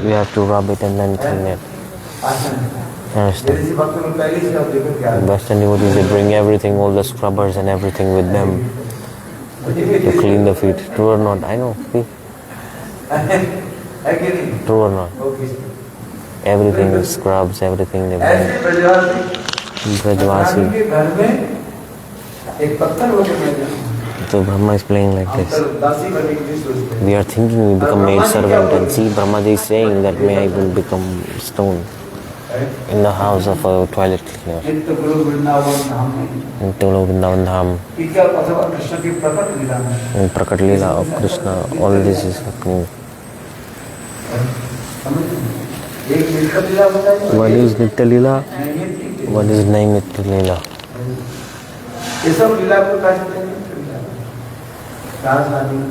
you have to rub it and then clean it. आसन Understand? जैसे भक्त लोग पहले से आप देखो क्या Western devotees, they bring everything, all the scrubbers and everything with them to clean the feet. True or not? I know. See? है कि नहीं True or not? Okay Everything is scrubs, everything they bring. ऐसे ब्रजवासी Brajvasi. के घर में एक पत्थर होके बैठ जाए So Brahma is playing like this. दासी बनने की सोचते हैं We are thinking we become maid servant, and see Brahmaji is saying that may I will become stone in the house of a toilet cleaner. नित्य गुरु वृंदावन धाम में In Tulu Vrindavan Dham, क्या अथवा कृष्ण की प्रकट लीला में in Prakat Leela of Krishna, all this is happening. समझ एक नित्य लीला बताइए One is Nitya Leela, one is Naimitya Leela. ये सब लीला को क्या कहते हैं राज आदि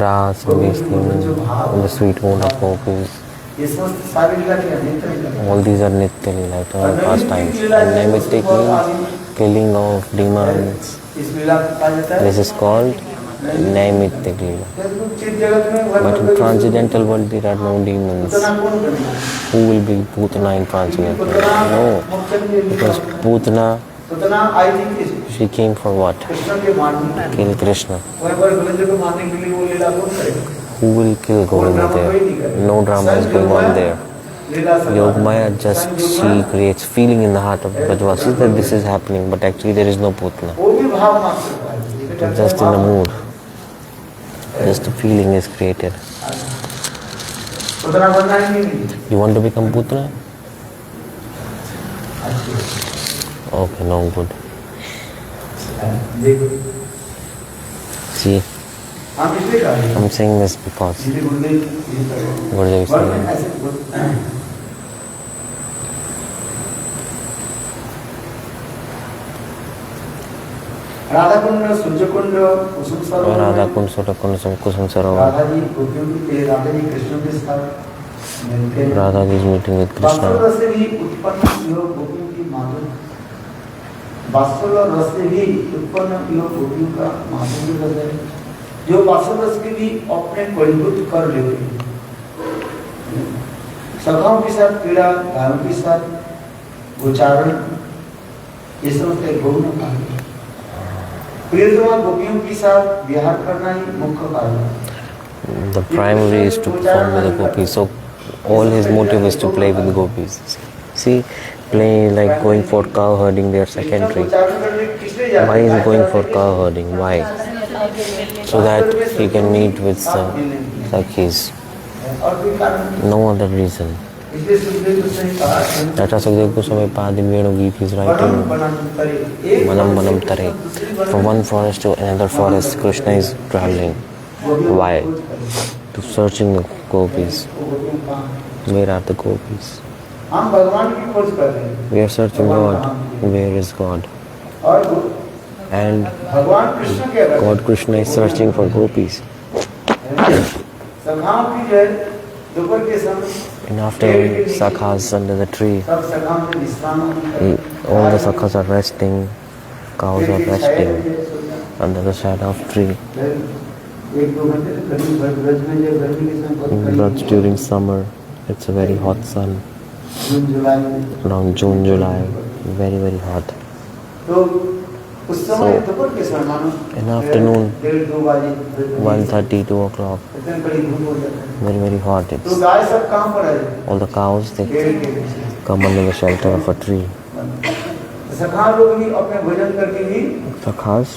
Ras and these things, and the sweet mood of gopis. ये समस्त सारी लीला क्या है नित्य लीला All these are Nitya Leela, eternal pastimes. And Naimitya means killing of demons. इस लीला को कहा जाता है This is called Naimitya Leela. चित जगत में But in transcendental world there are no demons. उतना कौन करेगा Who will be Putana in transcendental world? No. Because Putana, उतना आई थी किस she came for what? Krishna के मारने Kill Krishna. वह पर गोविंद को मारने के लिए वो लीला कौन करेगा Who will kill Govinda there? No drama is going on there. लीला सभा Yogamaya just she creates feeling in the heart of Brajvasis that this is happening, but actually there is no Putana. वो भी भाव मात्र का है। It's just in the mood. Just a feeling is created. उतना बनना ही नहीं। You want to become Putana? Okay, no good. देखो See, हम इसलिए कह रहे हैं I'm saying this because जिसे गुरुदेव ये करें। Gurudev is वर्णन saying, ऐसे राधा कुंड सूर्य कुंड कुसुम सरोवर Radha में Kund, Sota Kund, Kusum Sarovar. Radha ji गोपियों के राधा जी कृष्ण के साथ मिलते हैं। Radha is meeting with वास्तव Krishna. रस से भी उत्पन्न यो गोपियों की माधुर्य वास्तव रस से भी उत्पन्न यो गोपियों का माधुर्य रस है जो वास्तव रस के भी अपने परिभूत कर लेते हैं। सखाओं के साथ क्रीड़ा गायों के साथ उच्चारण ये समझते गौण कार्य प्रियतमा गोपियों के साथ विहार करना ही मुख्य कार्य है। The primary is to perform with the gopis. So all his motive is to play with gopis. See, play like going for cow herding, they are secondary. Why is he going for cow herding? Why? So that he can meet with Sakhis. और कोई कारण No other reason. इसलिए सुखदेव गोस्वामी कहा Tata Sukdev Goswami Padi Venugeet is writing Manam Manam Tare. From one forest to another forest, Krishna is traveling. Why? To searching the gopis. Where are the gopis? हम भगवान की खोज कर रहे हैं We are searching God. Where is God? और And भगवान कृष्ण के रहे God Krishna is searching for gopis. सखाओं की जो है दोपहर के समय And after Sakhas under the tree, सब सखाओं में विश्राम all the Sakhas are resting, cows are resting under the shadow of tree. एक दो घंटे करीब ब्रज में जब गर्मी के समय बहुत But during summer, it's a very hot sun. जून जुलाई में Around June, July, very, very hot. तो उस समय दोपहर के समय मानो In afternoon, 1:30-2 बजे 1:30, 2 o'clock, इतनी बड़ी धूप हो जाती है very, very hot. तो It's गाय सब कहाँ पर है all the cows, they पेड़ के नीचे come under the shelter of a tree. सखा लोग भी अपने भोजन करके भी Sakhas,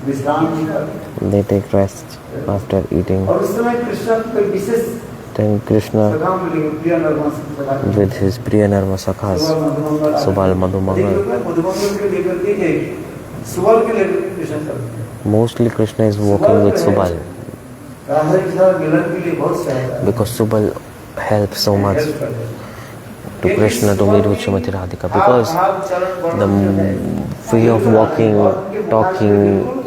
विश्राम भी करते they take rest after eating. और उस समय कृष्ण कोई विशेष Then Krishna, सखा मिलेंगे प्रिय नरमा सखा with his Priya Narma Sakhas, Subal Madhumangal, Madhumangal के लेकर के सुबल के लेकर कृष्ण चलते हैं mostly Krishna is walking with Subal Radha के साथ मिलन के लिए बहुत सहायता because Subal helps so much help करते हैं to Krishna to meet with Srimati Radhika because the way of walking, talking,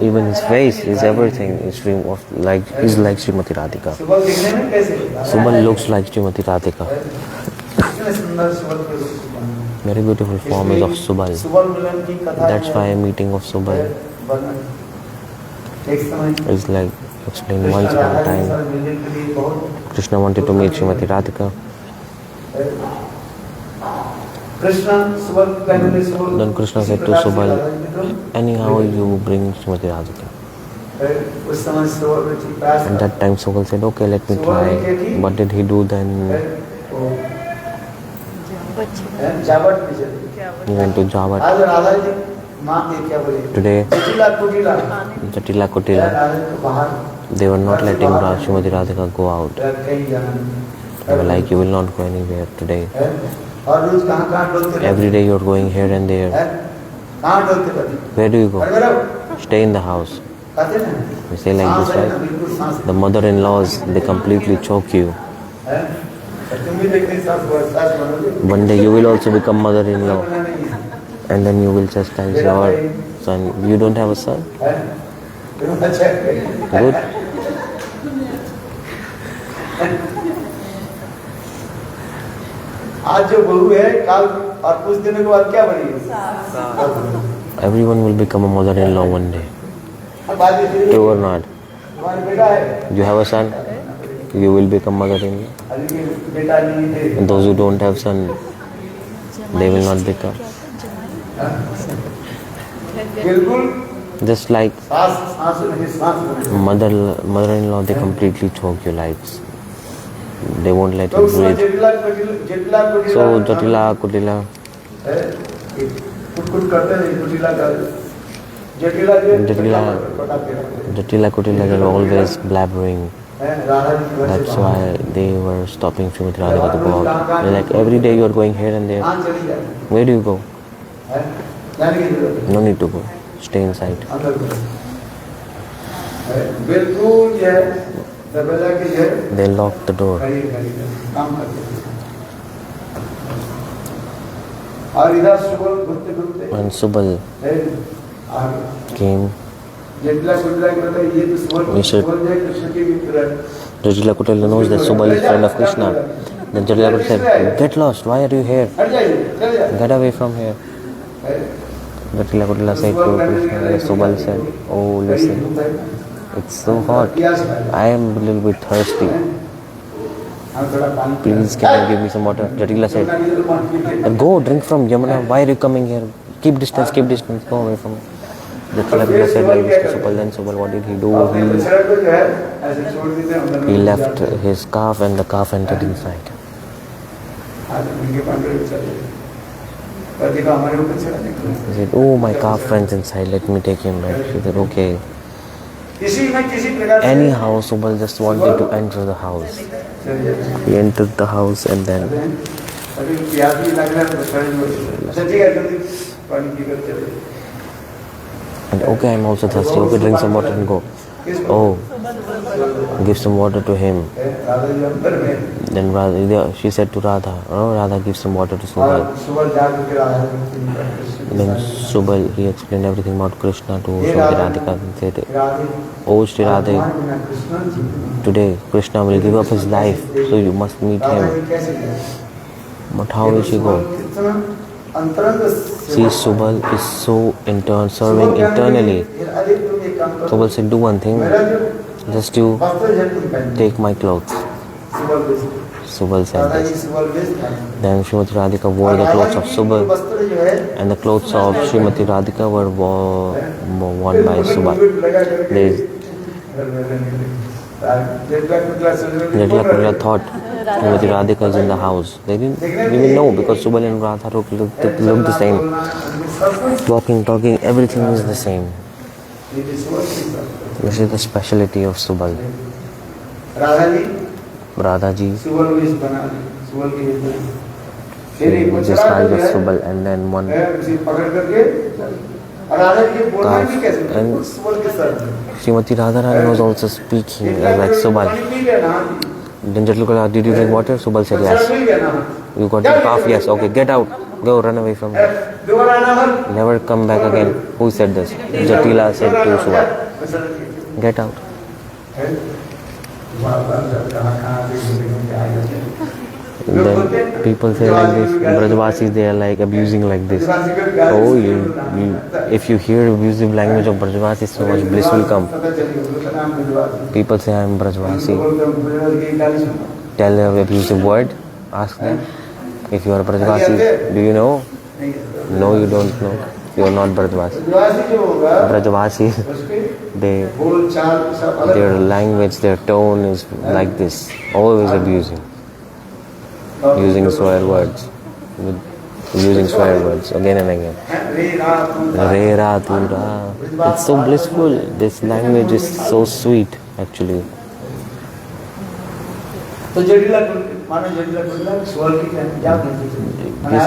even his face is everything is like Srimati Radhika. Subal दिखने में कैसे Subal looks like Srimati Radhika. कितने सुंदर सुबल के रूप में Very beautiful form is of Subal. Subal मिलन की कथा That's why a meeting of Subal वर्णन एक समय is like explained once upon a time. मिलने के लिए बहुत Krishna wanted to meet Srimati Radhika. Krishna Subal कहने Subal Then Krishna said to Subal, anyhow you bring Srimati Radhika. उस समय सुबल में प्रयास At that time Subal said, okay, let me try. What did he do then? जावट भी चली He went to Jawat. आज राधा जी माँ के क्या बोले Today, कुटिला कुटिला Jatila Kotila, राधा को बाहर they were not letting Srimati Radhika go out. कहीं जाना They were like, you will not go anywhere today. है और रोज कहाँ कहाँ डोलते रहते Every day you are going here and there. हैं कहाँ डोलते रहते Where do you go? अरे मेरा Stay in the house. कहते ना We say like सांस this, है ना right? बिल्कुल सांस The mother-in-laws, they completely choke you. है तुम भी देखते सांस बनोगे One day you will also become mother-in-law. बनना नहीं है And then you will chastise your son. You don't have a son? हैं? तुम अच्छा है Good. आज जो बहू है कल और कुछ दिनों के बाद क्या बनेगी Everyone will become a mother-in-law one day. बात ये थी, True or not? तुम्हारा बेटा है You have a son, you will become mother-in-law. अभी के बेटा नहीं थे And those who don't have son, they will not become. बिल्कुल Just like सांस नहीं सांस बने mother-in-law, they completely choke your lives. They won't let तो him उस समय breathe. जटिला So Jatila Kutila, कुट करते हैं कुटिला का जटिला Jatila Kutila, they're always blabbering. That's why they were stopping Srimati Radhika to go out. They're like, every day you're going here and there. Where do you go? No need to go. Stay inside. बिल्कुल ये दरवाजा के ये They locked the door. काम करते और इधर सुबह घूमते घूमते When Subal came, जटिला कुटिला के मतलब ये तो He said- सुबह जो कृष्ण के मित्र है Jatila Kutila knows that Subal is friend of Krishna. Then Jatila Kutila said, get lost, why are you here? हट जाइए चल जाइए Get away from here. Jatila Kutila said to Krishna, Subal said, oh listen, it's so hot. I am a little bit thirsty. Please can you give me some water? Jatila said, go drink from Yamuna. Why are you coming here? Keep distance, go away from me. Jatila said like this to Subal. Then Subal, what did he do? He left his calf and the calf entered inside. He said, oh my calf friend's inside, let me take him back. She said, okay. Anyhow, Subal just wanted to enter the house. He entered the house and then and okay, I'm also thirsty. Okay, drink some water and go. Oh, give some water to him. Then Radha, she said to Radha, oh, Radha, give some water to Subal. Then Subal, he explained everything about Krishna to Srimati Radhika and said, oh Shri Radha, today Krishna will give up his life, so you must meet him. But how will she go? See, Subal is so serving internally. Subal said, do one thing, just you take my clothes. Subal said this. Then Srimati Radhika wore the clothes of Subal, and the clothes of Srimati Radhika were worn by Subal. Jatila Kutila thought Srimati Radhika is in the house. They didn't even know because Subal and Radha looked the same. Walking, talking, everything is the same. This is the speciality of Subal. Radha ji, this guy of Subal, and then one calf. And Srimati Radharani was also speaking like Subal. Then Jatila Kutila, did you drink water? Subal said yes. You got your calf? Yes. Okay, get out. Go, run away from here. Never come back again. Who said this? Jatila said to Subal. Get out. Then people say like this, Brajvasis, they are like abusing like this. Oh, if you hear abusive language of Brajvasis, so much bliss will come. People say I am Brajvasi. Tell an abusive word, ask them. If you are Brajvasi, do you know? No, you don't know. You are not Brajvasi. Brajvasi, their language, their tone is like this, always abusing. Using swear words again and again. Re ra tu ra. It's so blissful. This language is so sweet actually. He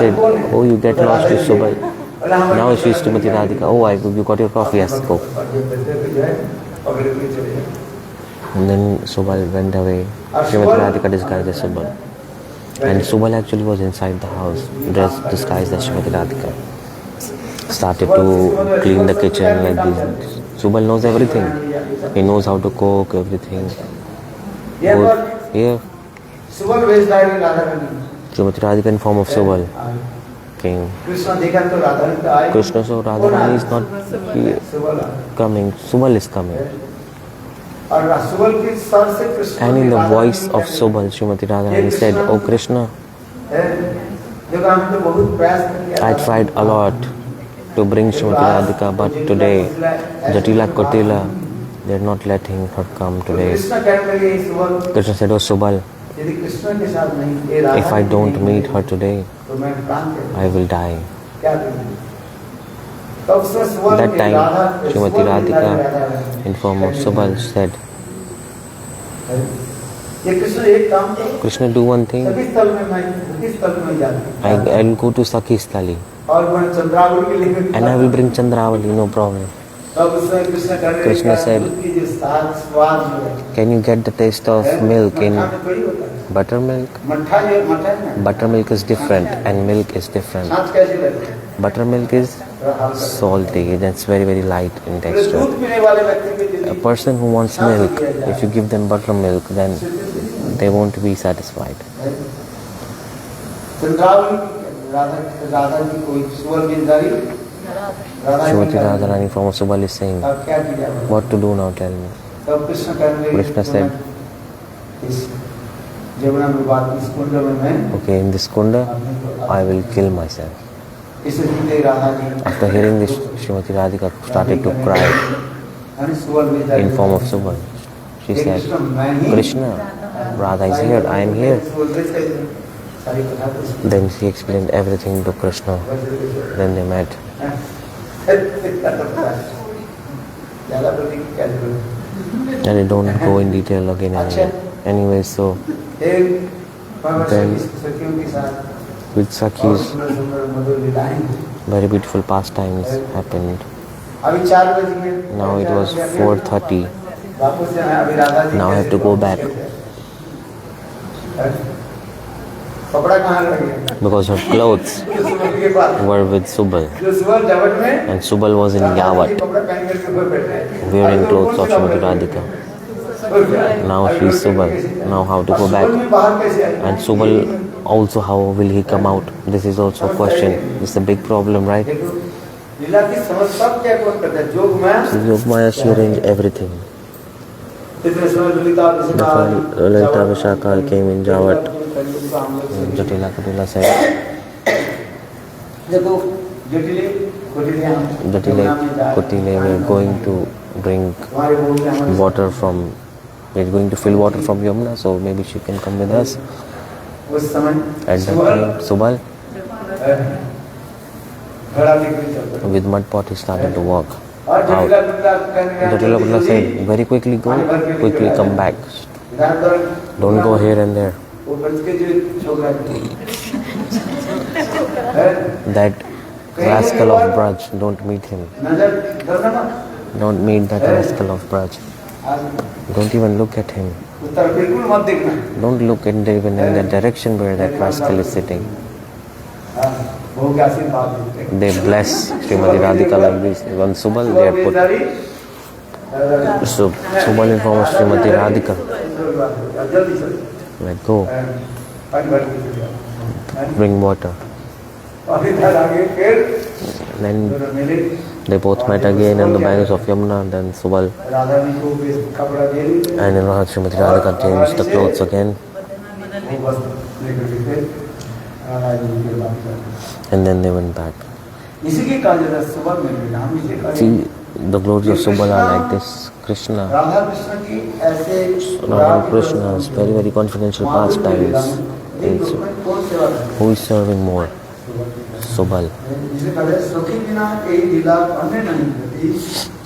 said, oh, you get lost to Subal. Now she's Srimati Radhika. Oh, you got your coffee. Yes, go. And then Subal went away. Srimati Radhika disguised as Subal. And Subal actually was inside the house, disguised as Srimati Radhika. Started to clean the kitchen like this. Subal knows everything. He knows how to cook, everything. Good. Here, Srimati Radhika in form of Subal came. Krishna saw Radharani is not coming. Subal is coming. And in the voice of Subal, Srimati Radharani said, oh Krishna, I tried a lot to bring Srimati Radhika, but today Jatila Kutila, they're not letting her come today. Krishna said, oh Subal, यदि कृष्ण के साथ नहीं, ये Radha If I की don't नहीं meet मिले, her today, तो मैं प्राण त्याग I will die. क्या करूं? तब से सुबह That में time, राधा- Srimati सुबह में Radhika, Radha- in form of Subal, said, ये कृष्ण एक काम करो, Krishna, do one thing. सभी स्थल में मैं इस स्थल में जाता I'll go to Sakhi's Thali और मैं चंद्रावली के लिए and I will bring Chandravali, no problem. तब उसमें कृष्ण करने Krishna का said, दूध की जो स्वाद जो है, Can you get the taste of milk in मट्ठा में थोड़ी होता है। buttermilk? मट्ठा जो मट्ठा है ना, Buttermilk is different and milk is different. छाछ कैसे लगता है? Buttermilk is थोड़ा हल्का। salty, that's very, very light in फिर texture. दूध पीने वाले व्यक्ति के A यदि person who wants milk, if you give them buttermilk, then they won't be satisfied. Chandravali की राधा की कोई सुअर गिरधारी राधा की Srimati Girdhari. Radharani from Subal is saying, अब क्या किया जाए? what to do now, tell me. तब कृष्ण कहने लगे, Krishna said, इस जमुना में बात इस कुंड में मैं Okay, in this kunda, I will kill myself. इसे सुनते ही Radha ji After hearing this, Srimati Radhika started to cry यानी सुअर Girdhari in form of Subal. She ये said, कृष्ण मैं ही Krishna, Radha is here, I am here. सारी कथा तो सुन। Then she explained everything to Krishna. Then they met. ज़्यादा प्रतीक क्या जरूरत? And I don't go in detail again and again. Anyway, so एक Then- सखियों के साथ with और Sakhi's, सुंदर सुंदर मधुर लीलाएं हुई। very beautiful pastimes happened. अभी 4 बज गए। Now it was 4:30. वापस जाना है, अभी Radha ji Now I have कैसे to go back. कपड़ा कहाँ रह गया? Because her clothes जो सुबह के पास were with Subal. जो सुबह जावट में And Subal was in Radha ji Yavat, कपड़ा पहन करके ऊपर बैठे हैं। wearing अभी clothes वो of कौन सा Srimati कपड़ा Radhika. है? Now अभी she is वो Subal. कैसे? Now how to और go सुबह back? में बाहर कैसे आए? And Subal also, how will he come out? This is also a question. It's a big problem, right? देखो, लीला की समझ सब क्या कौन करता है? जोग में Yogmaya, she arranged everything. इतने समय Lalita Different Lalita Vishaka came in Jawat. Jatila Kutila said, देखो जटिले कोटिले हम Jatile Kutile, we are going to bring हमारे बोलते हैं हमारे water from, we are going to fill water from Yamuna, so maybe she can come with us. उस समय At that time, Subal, घड़ा लेकर चलता with mud pot, he started to walk और out. जटिला कुत्ता कहने लगा, Jatila Kutila said, very quickly go, quickly come back. इधर उधर Don't go here and there. वो बच के जो छोकरा है That rascal of Braj, don't meet him. नजर करना मत Don't meet that rascal of Braj. आज Don't even look at him. उस तरफ बिल्कुल मत देखना Don't look at even in the direction where that rascal is sitting. वो क्या आशीर्वाद देते हैं They bless Srimati Radhika like this. Even Subal, they have put. So, Subal in form of Srimati Radhika. जल्दी से Like, go, पानी भर के चले जाओ। bring water. और इधर आगे फिर Then दोनों मिले they both met again on the banks of Yamuna. Then Subal Radha ji को भी कपड़ा दे दी and then Srimati Radhika changed the clothes again. वो बस लेकर के फिर राधा जी के बात करते And then they went back. इसी के काज सुबह में भी नाम इसे कहा See, the glories of Subal are like this. Krishna, Radha Krishna की ऐसे Radha Krishna's very, very confidential pastimes. Is कौन सेवा करते who is serving more? Subal. जिसे कहते हैं सखी बिना एक लीला अन्य नहीं होती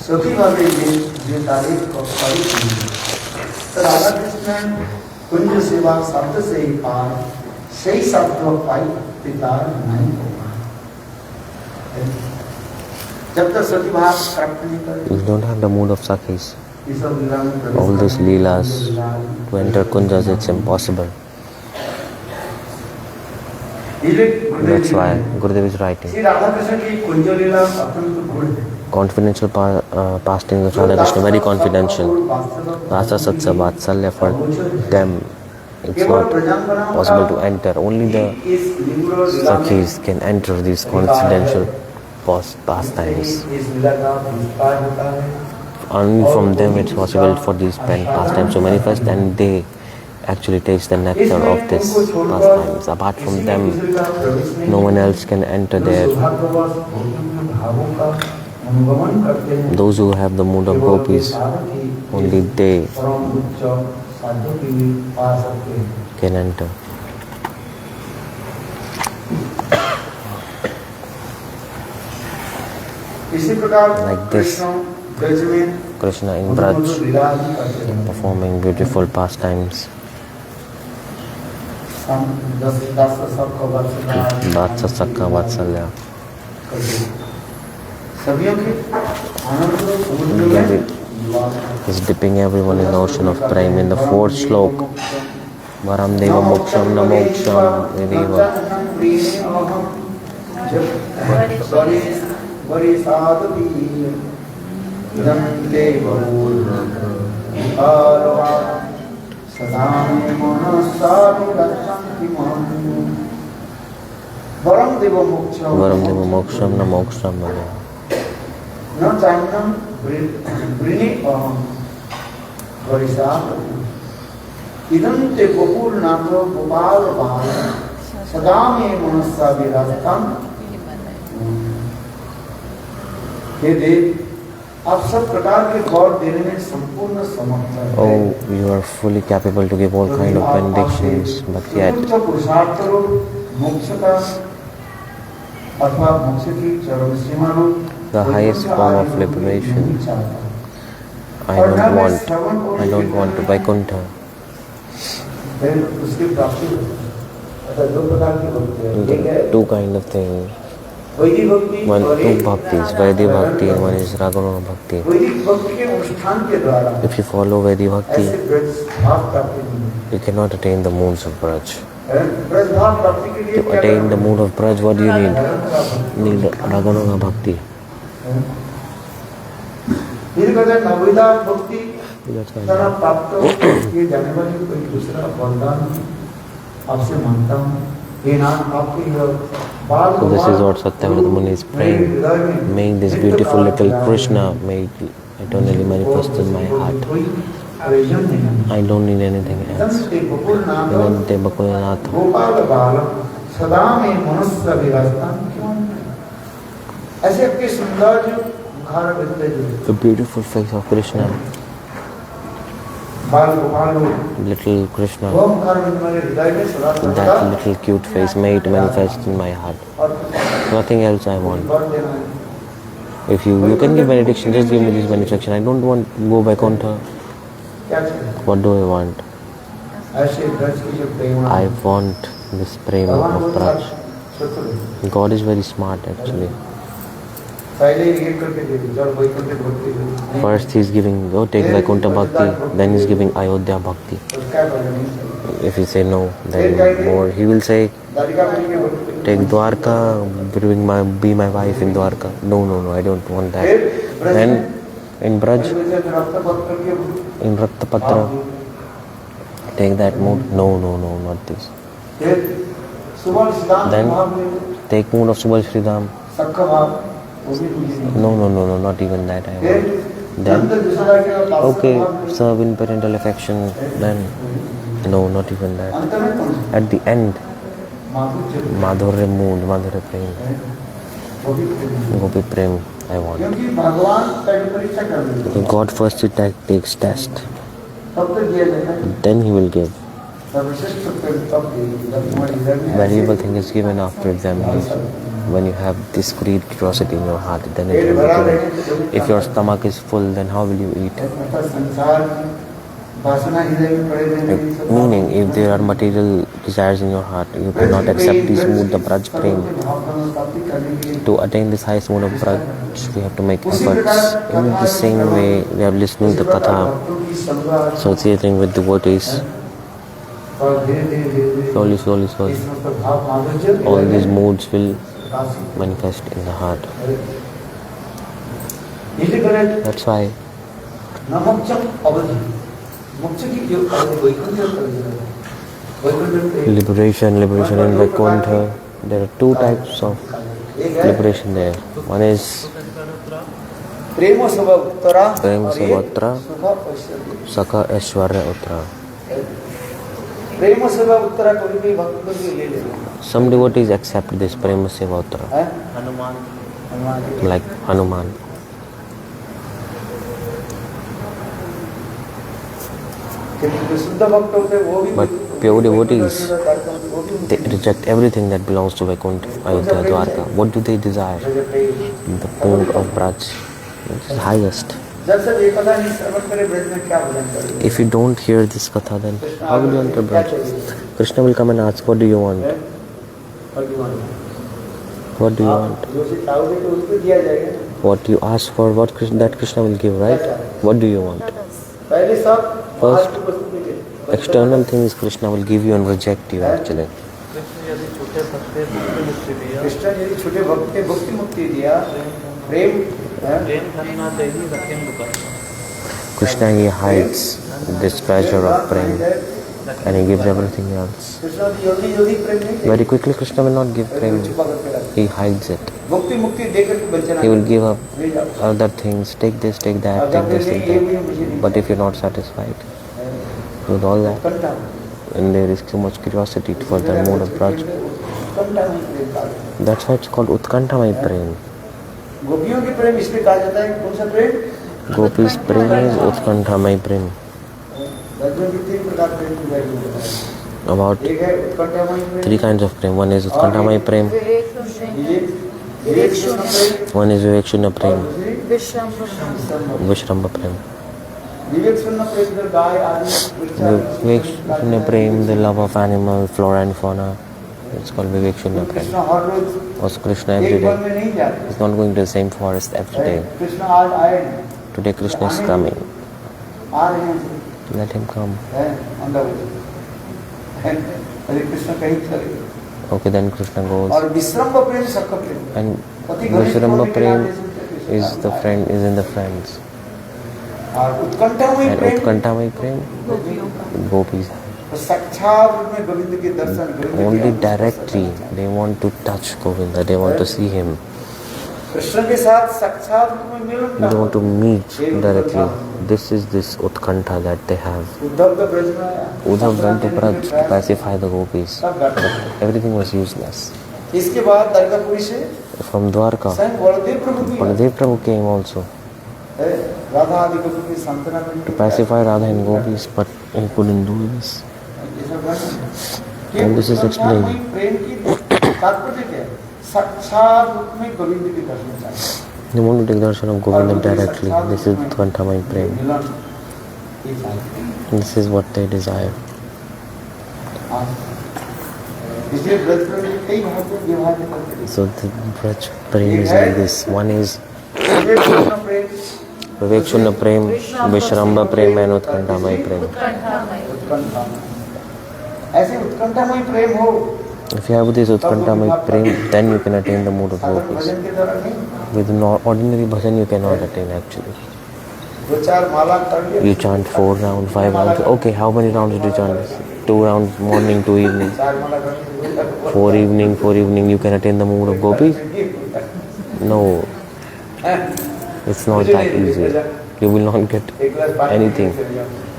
सखी भावे ये तारीफ को तारीफ नहीं तो राधा कृष्ण कुंज सेवा शब्द से ही पार सही शब्द पाई पिता नहीं हो पाए जब तक सखी भाव प्राप्त नहीं करे You don't have the mood of Sakhis. ये सब लीला में प्रवेश All these करना, leelas Leela- to enter kunjas, it's impossible. That's why Gurudev is writing. Shri Radha Krishna की कुंज लीला अत्यंत गुण है Confidential pastings of Radha Krishna, very confidential. Rasa Satsa Vatsalya, for them, it's not possible to enter. Only the Sakhis can enter these confidential pastimes. इस लीला का विस्तार होता है Only from them it's possible for these pastimes to manifest, and they actually taste the nectar of this pastimes. Apart from them, no one else can enter there. Those who have the mood of gopis, only they can enter. इसी प्रकार Like this. Krishna in Braj performing beautiful pastimes. Vatsa Sakka Vatsalya. He's dipping everyone in the ocean of prema. In the fourth slok, Varam Deva Moksham Na Moksham Videva. Varam Deva Varam Deva Moksham Na Moksham Videva. न चाइनम ब्रिनी इदं ते गोकुल नाथ गोपाल बाल सदा में मनसा विराजतम। हे देव, आप सब प्रकार के गौर देने में संपूर्ण समर्थ हैं। Oh, you are fully capable to give all kind of benedictions, but yet पुरुषार्थ मोक्ष का अथवा मोक्ष की चरम सीमा the highest form of liberation. I don't want to Vaikuntha. Two kind of things. One, two bhaktis, Vaidhi Bhakti, and one is Raghunath Bhakti. If you follow Vaidhi Bhakti, you cannot attain the moons of Braj. To attain the moon of Braj, what do you need? You need Raghunath Bhakti. That's why. So this is what Satyavrata Muni is praying. May this beautiful little Krishna may eternally manifest in my heart. I don't need anything else. Vinante Bakulanath. The beautiful face of Krishna, little Krishna, that little cute face, may it manifest in my heart. Nothing else I want. If you can give benediction, just give me this benediction. I don't want to go back on to. What do I want? I want this prema of Braj. God is very smart actually. First he is giving, take Vaikuntha Bhakti, then he is giving Ayodhya Bhakti. If you say no, then more. He will say, take Dwarka, be my wife in Dwarka. No, I don't want that. Then in Braj, in Raktapatra, take that mood. No, not this. Then take mood of Subal Shridham. No, not even that I want. Then, okay, serve in parental affection. Then, no, not even that. At the end, Madhurya mood, Madhurya prem, Gopi prem, I want. Because God first he takes test. Then he will give. Valuable thing is given after examination. When you have this greed, curiosity in your heart, then it will be given. If your stomach is full, then how will you eat? Meaning, if there are material desires in your heart, you cannot accept this mood, the Braj prem. To attain this highest mood of Braj, we have to make efforts. In the same way, we are listening to Katha, associating with devotees. Slowly, all these moods will manifest in the heart. That's why liberation in Vaikuntha, there are two types of liberation there. One is Prema Savatra, Sakha Aishwarya Uttara. Some devotees accept this Prema Seva Uttara, like Hanuman. But pure devotees, they reject everything that belongs to Vaikuntha, Ayodhya, Dwarka. What do they desire? The pond of Braj, which is highest. If you don't hear this katha, then how will you enter Braj? Krishna will come and ask, what do you want? What do you want? What you ask for, that Krishna will give, right? What do you want? First, external things Krishna will give you and reject you actually. Krishna यदि छोटे भक्त के भक्ति मुक्ति दिया, प्रेम धन्ना देही रखें दुकान. Krishna, he hides this treasure of prem and he gives everything else. Very quickly Krishna will not give prem, he hides it. He will give up other things, take this, take that, take this, take that. But if you're not satisfied with all that, and there is too much curiosity for the mode of Braj, that's why it's called Utkantamay Prem. Gopis Prem is Utkantamay Prem. About 3 kinds of Prem. One is Utkantamay Prem, one is Vivek-Shunya Prem, Vishramba Prem. Vivek-Shunya Prem, the love of animal, flora and fauna. It's called Vivek-Shunya Prem. Also Krishna every day. He's not going to the same forest every day. Today Krishna is coming. Let him come. Okay, then Krishna goes. And Vishramba Prem is the friend, is in the friends. And Utkantamay Prem, Gopis. Only directly they want to touch Govinda, they want to see him. They want to meet directly. This is this Utkantha that they have. Uddhav went to Braj to pacify the gopis. But everything was useless. From Dwarka, Baladev Prabhu came also to pacify Radha and gopis, but he couldn't do this. And this is explained. They want to take darshan of Govinda directly. This is Utkantamay Prem. This is what they desire. So the Braj Prem is like this. One is Vivek-Shunya Prem, Vishramba Prem and Utkantamay Prem. If you have this Utkantamay Prem, then you can attain the mood of gopis. With ordinary bhajan you cannot attain actually. You chant 4 rounds, 5 rounds. Okay, how many rounds do you chant? 2 rounds, morning, 2 evening. 4 evening, you can attain the mood of gopis? No. It's not that easy. You will not get anything.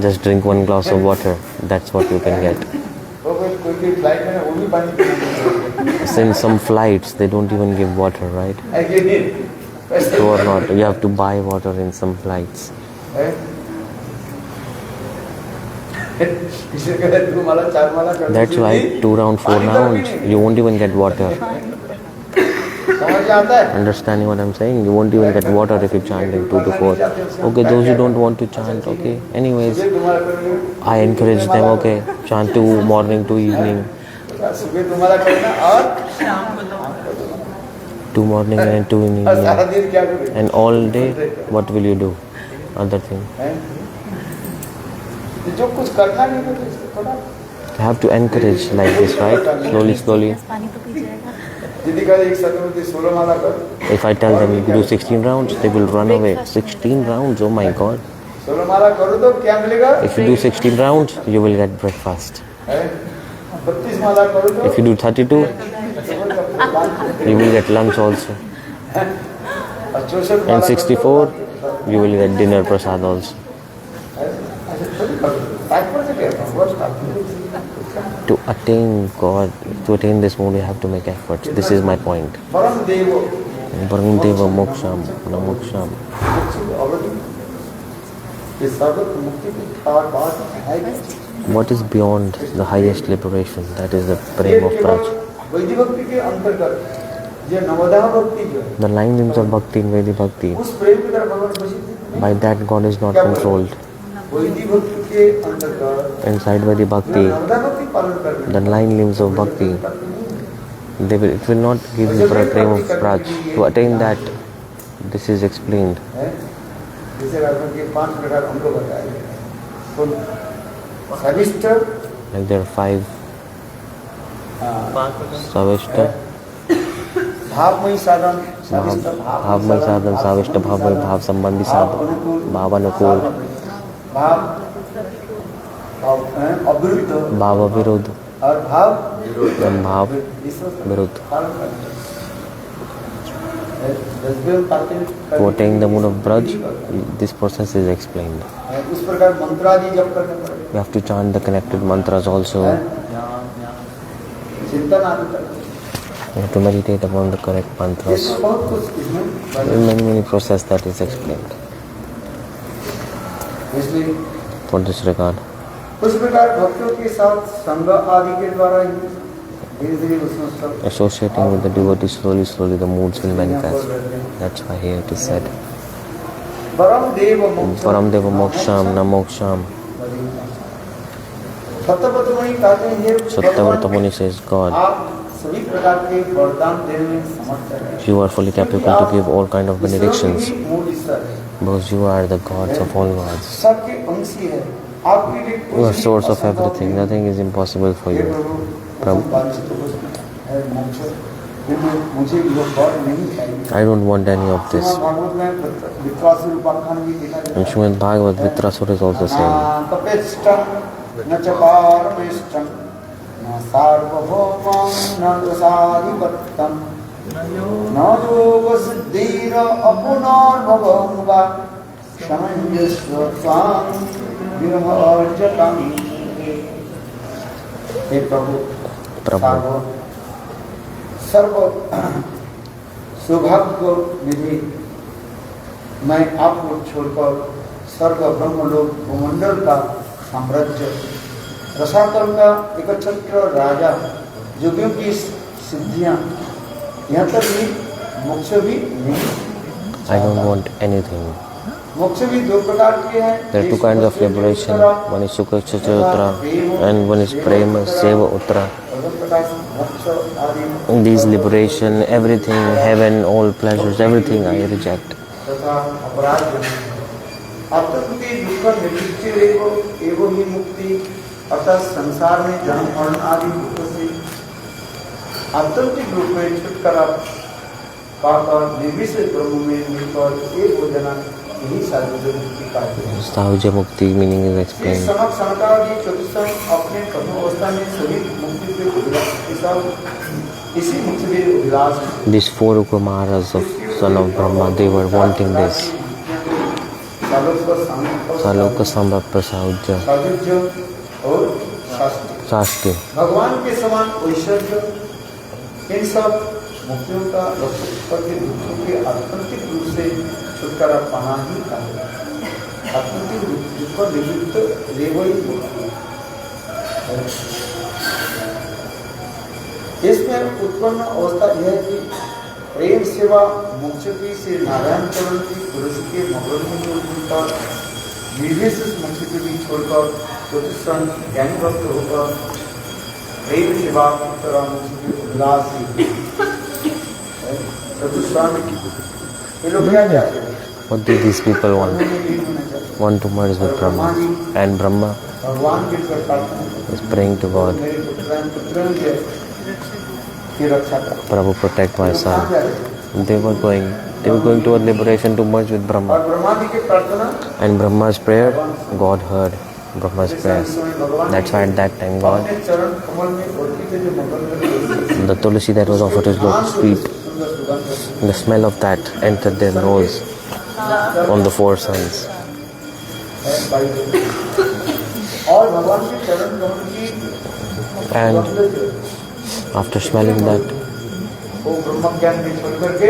Just drink 1 glass of water. That's what you can get. In some flights, they don't even give water, right? True or not? You have to buy water in some flights. That's why 2 rounds, 4 rounds, you won't even get water. Understanding what I'm saying? You won't even get water if you chant in 2 to 4. Okay, those who don't want to chant, okay. Anyways, I encourage them, okay, chant 2 morning, 2 evening. 2 morning and 2 in evening. And all day, what will you do? Other thing. You have to encourage like this, right? Slowly. If I tell them you do 16 rounds, they will run away. 16 rounds, oh my God. If you do 16 rounds, you will get breakfast. If you do 32, you will get lunch also. And 64, you will get dinner prasad also. To attain God, to attain this mode, you have to make efforts. This is my point. Param Deva Moksham, na Moksham. What is beyond the highest liberation? That is the prema of Braj. वैदिक भक्ति के अंतर्गत जो नवधा भक्ति जो है, The nine limbs of bhakti in Vedic bhakti. उस प्रेम की तरफ भगवान वशीभूत By that God is not क्या बोल रहे हैं? controlled. वैदिक भक्ति के अंतर्गत Inside Vedic bhakti, नवधा भक्ति पालन कर रहे the nine limbs of bhakti, it will not give you for a prema of Braj. To attain that, this is explained. हैं। जैसे राजा के 5 प्रकार हमको बताए गए हैं। तो सविष्ट Like there are 5 पांच प्रकार Savishta, भावमयी साधन, सविष्ट भावमय साधन, Savishta भावमय भाव संबंधी साधन, भावानुकूल, भाव अविरुद्ध भाव विरुद्ध, और भाव भाव विरुद्ध. To attain the mood of Braj, this process is explained. उस प्रकार मंत्रादि जप करने पड़ेगा, You have to chant the connected mantras also. चिंतन आदि करना। You have to meditate upon the correct mantras. इसमें बहुत कुछ इसमें There are many process that is explained. इसलिए For this regard, उस प्रकार भक्तों के साथ संग आदि के द्वारा ही धीरे धीरे उसमें सब associating with the devotee, slowly the moods will manifest. That's why here it is said, परम देव मोक्ष Param Deva Moksham Na Moksham. सत्यव्रतमणि कहते हैं हे Sattyavrata Muni says, God, आप सभी प्रकार के वरदान देने में समर्थ हैं, you are fully capable to give all kind of benedictions ईश्वर ही मूल ईश्वर है, because you are the gods of all gods. सबके अंशी है, आपके लिए कुछ You are भी source of असंभव everything. नहीं है। Nothing is impossible for hey you. प्रभु, प्रभु। वांछित वस्तु है मोक्ष, किंतु मुझे यह वर नहीं चाहिए। I don't want any of this. Shrimad Bhagavat में विश्वासु उपाख्यान भी देखा जाता And है। Srimad Bhagavad Vitrasura is also saying, तपेष्टं न च पारमेष्टं न सार्वभौमं न रसाधिपत्यं न योगसिद्धिर अपुनर्भवं वा समञ्जस्व त्वां विरहर्जतं। हे प्रभु प्रभु, सर्व सौभाग्य निधि, मैं आपको छोड़कर स्वर्ग ब्रह्मलोक भूमंडल का साम्राज्य, रसातल का एकछत्र राजा, योगियों की सिद्धियां, यहाँ तक भी मोक्ष भी नहीं। I don't want anything. मोक्ष भी दो प्रकार के हैं। There are two kinds of liberation. One is Sukha Uttara and one is Prema Seva Uttara. In these liberation, everything, heaven, all pleasures, everything I reject. तथा अपराध आत्ममुक्ति दुख निवृत्ति एवं ही मुक्ति, अर्थात संसार में जन्म मरण आदि दुख से आत्मिक रूप में छुटकारा पाकर निर्विशेष ब्रह्म में मिलकर एक हो जाना, यही साधु मुक्ति का है। Stauja Mukti meaning is Shri explained. सनक सनकादि चतुष्टय अपने प्रथम अवस्था में सभी मुक्ति के अभिलाष, इसी मुक्ति के अभिलाष हैं। These 4 Kumaras of son of Brahma, they were wanting this. Saloka Sambha Prasauja साधुज्य और शास्त्री, Shasti. भगवान के समान ऐश्वर्य, इन सब मुक्तियों का लक्ष्य करके दुखों के आत्यंतिक रूप से छुटकारा पाना ही है। आत्यंतिक दुख निवृत्त रेवई मुक्ति। इसमें उत्पन्न अवस्था यह है कि प्रेम सेवा मोक्ष की से नारायण चरण की पुरुष के मगर में उनका निर्विशेष मोक्ष के भी छोड़कर चतुष्ण ज्ञानी भक्त होकर प्रेम सेवा उत्तरा मोक्ष के उल्लास चतुष्ण ये लोग क्या चाहते हैं? What do these people want? Want to merge with Brahma. And Brahma भगवान के प्रार्थना is praying to God, मेरे पुत्र की रक्षा कर। Prabhu protect my son. They were going toward liberation to merge with और Brahma. ब्रह्मा जी की प्रार्थना, And Brahma's prayer, God heard Brahma's prayer. That's why at that time God, अपने चरण कमल में रोटी के जो मगन में the tulsi that was offered to his lotus feet, सुंदर सुगंध the smell of that entered their nose on the 4 sons. है पाई गई। और भगवान के चरण कमल की And सुगंध जो after smelling that, वो ब्रह्म ज्ञान में छोड़ करके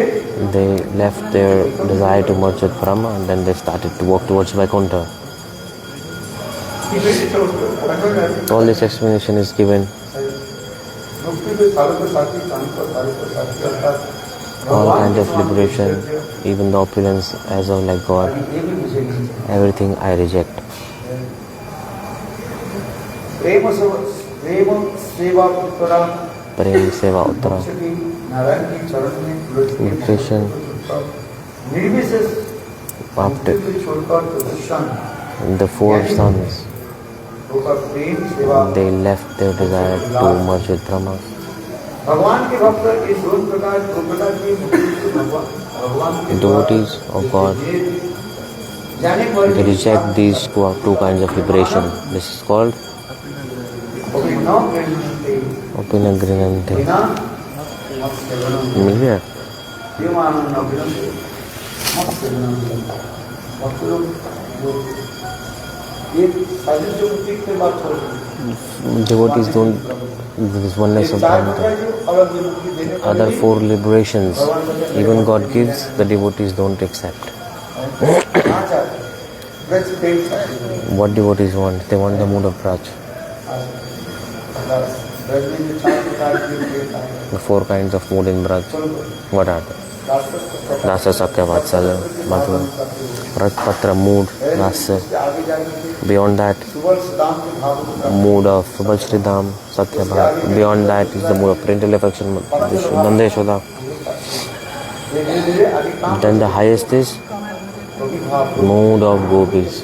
they left their desire to merge with Brahma and then they started to walk towards Vaikuntha. All this explanation is given. All kinds of liberation, even the opulence as of like God. Everything I reject. प्रेम सेवा Uttara Prem Seva Uttara. Narayan के चरण में Meditation. निर्विशेष After छोड़कर प्रदर्शन the four sons, होकर प्रेम सेवा they left their desire to merge with Brahma. भगवान के भक्त इस दो प्रकार की भगवान के Devotees of God, जाने पर they reject these two kinds of liberation. This is called Opinagrinante. मिल गया? Devotees don't, there is oneness of Brahma. Other four liberations, even God gives, the devotees don't accept. What devotees want? They want the mood of Braj. The four kinds of mood in Braj. What are they? Rasa, Sakya, Vatsalya, Madhur. Pratpatra, mood, Rasa. Beyond that, mood of Subal Shridham, Satya Bhav. Beyond that is the mood of parental affection, Nanda Yashoda. Then the highest is mood of gopis.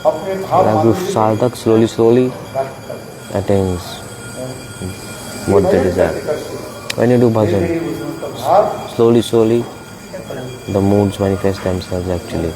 Like if sadhak slowly attains what they desire. When you do bhajan, slowly the moods manifest themselves actually.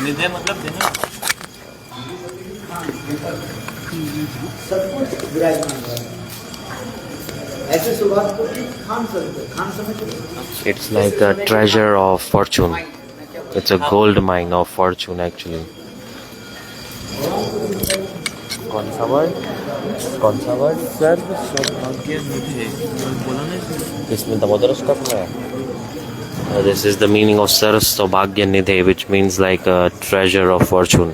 निधे मतलब देने सब कुछ विराजमान है ऐसे शुरुआत को खान समझ It's like a treasure of fortune. It's a gold mine of fortune actually. कौन सा word? सर्व सौभाग्य निधे बोला नहीं इसमें दामोदर स्टफ में है. This is the meaning of Sarv Saubhagya Nidhe, which means like a treasure of fortune.